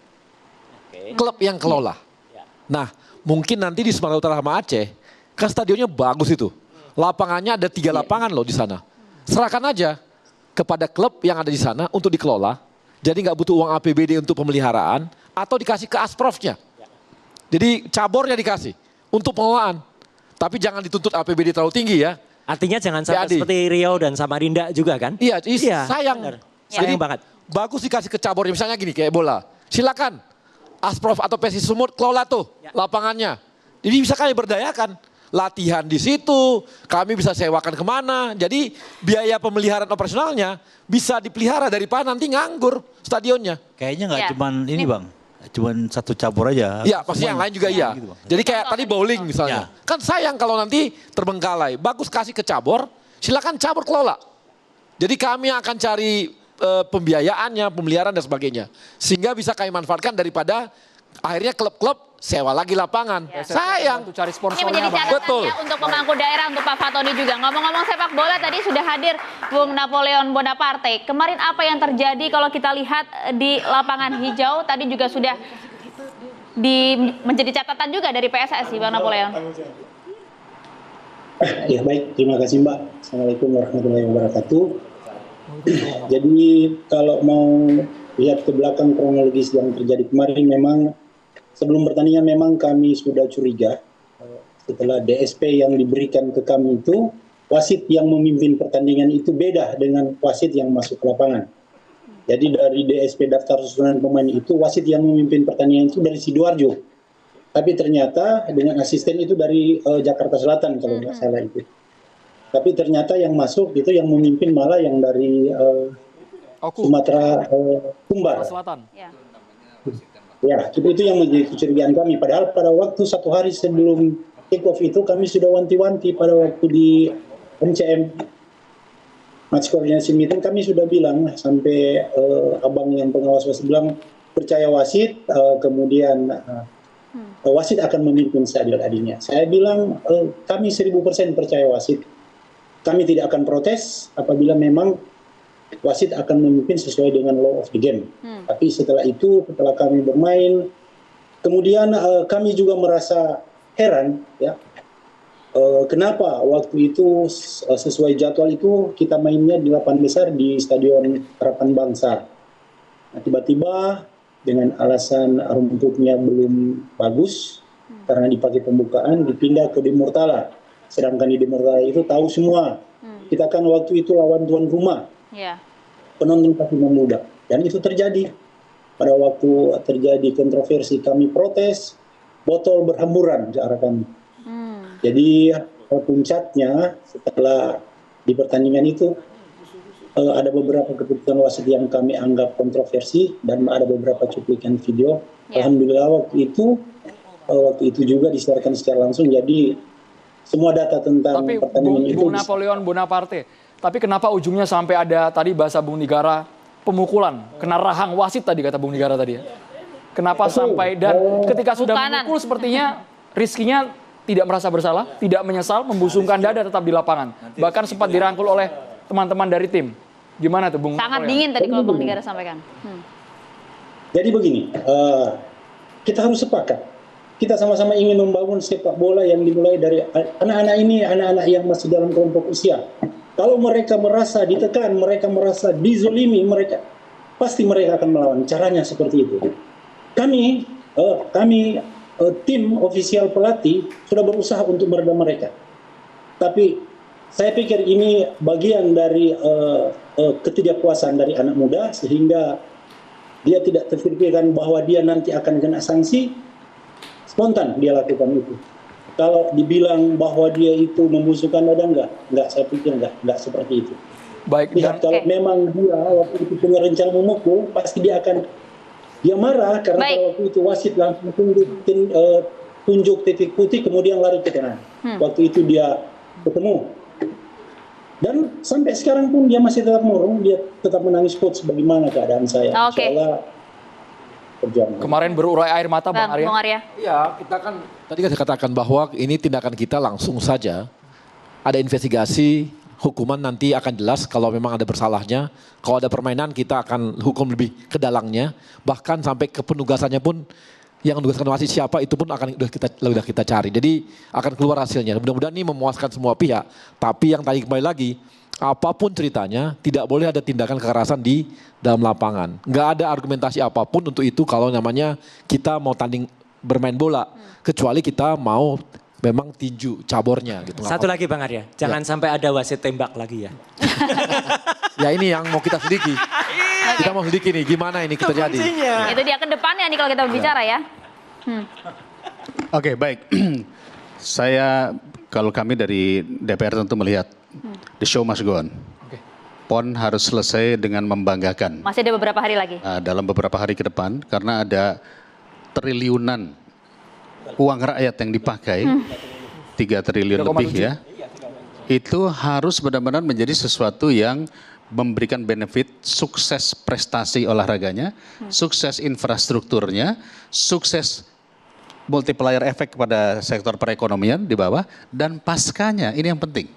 Klub yang kelola. Nah mungkin nanti di Sumatera Utara sama Aceh, kan stadionnya bagus itu. Lapangannya ada 3 lapangan loh di sana. Serahkan aja kepada klub yang ada di sana untuk dikelola. Jadi nggak butuh uang APBD untuk pemeliharaan atau dikasih ke Asprofnya. Jadi cabornya dikasih untuk pengelolaan. Tapi jangan dituntut APBD terlalu tinggi ya. Artinya jangan sampai seperti Riau dan Samarinda juga kan? Iya, sayang. Benar. Jadi Sayang banget. bagus dikasih ke cabornya. Misalnya gini kayak bola. Silakan Asprof atau PSSI Sumut kelola tuh lapangannya. Jadi bisa kami berdayakan. Latihan di situ, kami bisa sewakan kemana. Jadi biaya pemeliharaan operasionalnya bisa dipelihara daripada nanti nganggur stadionnya. Kayaknya nggak cuman ini Bang, cuman satu cabur aja. Iya, pasti yang lain juga iya. Gitu, jadi kayak tadi bowling misalnya. Kan sayang kalau nanti terbengkalai. Bagus kasih ke cabur, silakan cabur kelola. Jadi kami akan cari pembiayaannya, pemeliharaan dan sebagainya. Sehingga bisa kami manfaatkan daripada akhirnya klub-klub sewa lagi lapangan. Sayang. Cari Ini menjadi catatannya untuk pemangku daerah, untuk Pak Fatoni juga. Ngomong-ngomong sepak bola, tadi sudah hadir Bung Napoleon Bonaparte. Kemarin apa yang terjadi kalau kita lihat di lapangan hijau, tadi juga sudah menjadi catatan juga dari PSSI, Bang Napoleon. Ya baik, terima kasih Mbak. Assalamualaikum warahmatullahi wabarakatuh. Jadi kalau mau lihat ke belakang kronologis yang terjadi kemarin, memang sebelum pertandingan memang kami sudah curiga setelah DSP yang diberikan ke kami itu, wasit yang memimpin pertandingan itu beda dengan wasit yang masuk ke lapangan. Jadi dari DSP daftar susunan pemain itu, wasit yang memimpin pertandingan itu dari Sidoarjo. Tapi ternyata dengan asisten itu dari Jakarta Selatan kalau nggak salah itu. Tapi ternyata yang masuk itu yang memimpin malah yang dari Sumatera Kumbar. Selatan. Ya, itu yang menjadi kecurigaan kami. Padahal pada waktu 1 hari sebelum kick off itu kami sudah wanti-wanti pada waktu di MCM Match Coordination Meeting, kami sudah bilang sampai abang yang pengawas wasit bilang percaya wasit, kemudian wasit akan memimpin stadion adinya. Saya bilang kami 1000% percaya wasit. Kami tidak akan protes apabila memang wasit akan memimpin sesuai dengan law of the game. Tapi setelah itu, setelah kami bermain, kemudian kami juga merasa heran, ya, kenapa waktu itu sesuai jadwal itu kita mainnya di lapangan besar di Stadion Harapan Bangsa. Nah, tiba-tiba dengan alasan rumputnya belum bagus karena dipakai pembukaan dipindah ke di Murtala. Sedangkan di Murtala itu tahu semua. Kita kan waktu itu lawan tuan rumah. Penonton pasti memuda. Dan itu terjadi. Pada waktu terjadi kontroversi kami protes, botol berhamburan ke arah kami. Jadi puncaknya setelah di pertandingan itu ada beberapa keputusan wasit yang kami anggap kontroversi dan ada beberapa cuplikan video. Alhamdulillah waktu itu juga disiarkan secara langsung. Jadi semua data tentang pertandingan itu. Bung Napoleon Bonaparte. Tapi kenapa ujungnya sampai ada tadi bahasa Bung Nigara pemukulan, kena rahang wasit tadi kata Bung Nigara tadi ya. Kenapa sampai dan ketika sudah memukul sepertinya Rizkynya tidak merasa bersalah, tidak menyesal, membusungkan dada tetap di lapangan. Bahkan sempat dirangkul oleh teman-teman dari tim. Gimana tuh Bung? Sangat dingin tadi kalau Bung Nigara sampaikan. Jadi begini, kita harus sepakat. Kita sama-sama ingin membangun sepak bola yang dimulai dari anak-anak ini, anak-anak yang masih dalam kelompok usia. Kalau mereka merasa ditekan, mereka merasa dizolimi, pasti mereka akan melawan. Caranya seperti itu. Kami tim ofisial pelatih sudah berusaha untuk meredam mereka. Tapi saya pikir ini bagian dari ketidakpuasan dari anak muda sehingga dia tidak terpikirkan bahwa dia nanti akan kena sanksi, spontan dia lakukan itu. Kalau dibilang bahwa dia itu membusukkan dada enggak, saya pikir enggak seperti itu. Baik. Lihat, kalau memang dia waktu itu punya rencana memukul, pasti dia marah karena waktu itu wasit langsung tunjuk titik putih kemudian lari ke tengah. Waktu itu dia ketemu. Dan sampai sekarang pun dia masih tetap murung, dia tetap menangis, coach, bagaimana keadaan saya. Insyaallah kemarin berurai air mata Bang Arya. Iya, kita kan tadi saya katakan bahwa ini tindakan kita langsung saja. Ada investigasi, hukuman nanti akan jelas kalau memang ada bersalahnya. Kalau ada permainan kita akan hukum lebih ke dalangnya. Bahkan sampai ke penugasannya pun yang menugaskan wasit siapa itu pun akan sudah kita cari. Jadi akan keluar hasilnya. Mudah-mudahan ini memuaskan semua pihak. Tapi yang tadi kembali lagi, apapun ceritanya tidak boleh ada tindakan kekerasan di dalam lapangan. Nggak ada argumentasi apapun untuk itu kalau namanya kita mau tanding bermain bola. Kecuali kita mau memang tinju cabornya gitu. Satu lagi Bang Arya, jangan sampai ada wasit tembak lagi ya. Ya ini yang mau kita selidiki. Kita mau selidiki nih gimana ini terjadi. Itu dia ke depannya nih kalau kita berbicara ya. Oke, baik. Kalau kami dari DPR tentu melihat the show must go on. PON harus selesai dengan membanggakan. Masih ada beberapa hari lagi. Dalam beberapa hari ke depan karena ada triliunan uang rakyat yang dipakai, 3 triliun lebih ya. Itu harus benar-benar menjadi sesuatu yang memberikan benefit, sukses prestasi olahraganya, sukses infrastrukturnya, sukses multiplier efek kepada sektor perekonomian di bawah, dan paskanya, ini yang penting.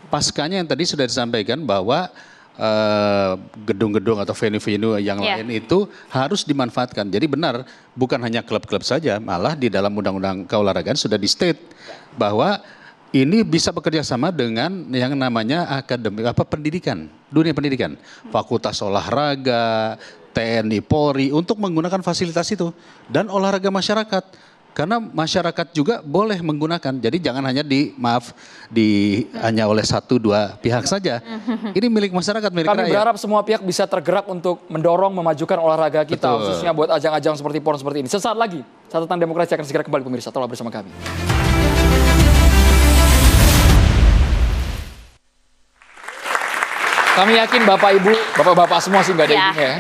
Paskanya yang tadi sudah disampaikan bahwa gedung-gedung atau venue-venue yang lain itu harus dimanfaatkan. Jadi benar, bukan hanya klub-klub saja, malah di dalam undang-undang keolahragaan sudah di state bahwa ini bisa bekerja sama dengan yang namanya pendidikan, dunia pendidikan, fakultas olahraga, TNI, Polri untuk menggunakan fasilitas itu dan olahraga masyarakat. Karena masyarakat juga boleh menggunakan, jadi jangan hanya hanya oleh 1-2 pihak saja. Ini milik masyarakat, milik rakyat. Kami berharap semua pihak bisa tergerak untuk mendorong, memajukan olahraga kita, khususnya buat ajang-ajang seperti PON seperti ini. Sesaat lagi, Catatan Demokrasi akan segera kembali pemirsa, tetaplah bersama kami. Kami yakin Bapak Ibu, Bapak-bapak semua sih nggak ada ininya ya.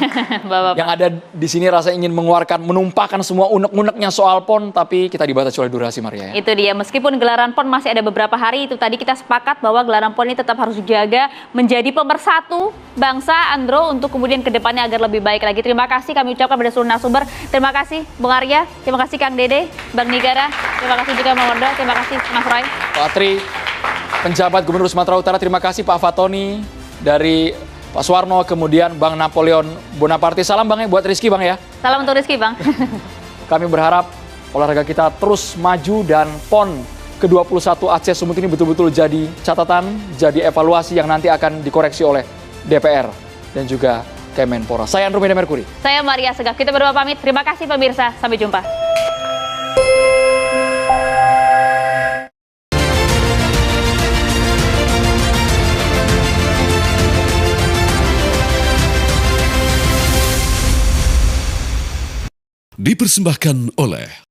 Yang ada di sini rasa ingin mengeluarkan, menumpahkan semua unek-uneknya soal PON, tapi kita dibatasi oleh durasi Maria. Ya? Itu dia, meskipun gelaran PON masih ada beberapa hari, itu tadi kita sepakat bahwa gelaran PON ini tetap harus dijaga menjadi pemersatu bangsa, Andro, untuk kemudian kedepannya agar lebih baik lagi. Terima kasih kami ucapkan pada seluruh narasumber. Terima kasih Bung Arya, terima kasih Kang Dede, Bang Nigara, terima kasih juga Bang Wardo, terima kasih Mas Roy. Pak Tri, penjabat Gubernur Sumatera Utara, terima kasih Pak Fatoni. Dari Pak Suwarno, kemudian Bang Napoleon Bonaparte. Salam Bang ya buat Rizky Bang ya. Salam untuk Rizky Bang. Kami berharap olahraga kita terus maju dan PON ke-21 Aceh Sumut ini betul-betul jadi catatan, jadi evaluasi yang nanti akan dikoreksi oleh DPR dan juga Kemenpora. Saya Andrew Meda Merkuri. Saya Maria Segaf. Kita berdua pamit. Terima kasih pemirsa. Sampai jumpa. Dipersembahkan oleh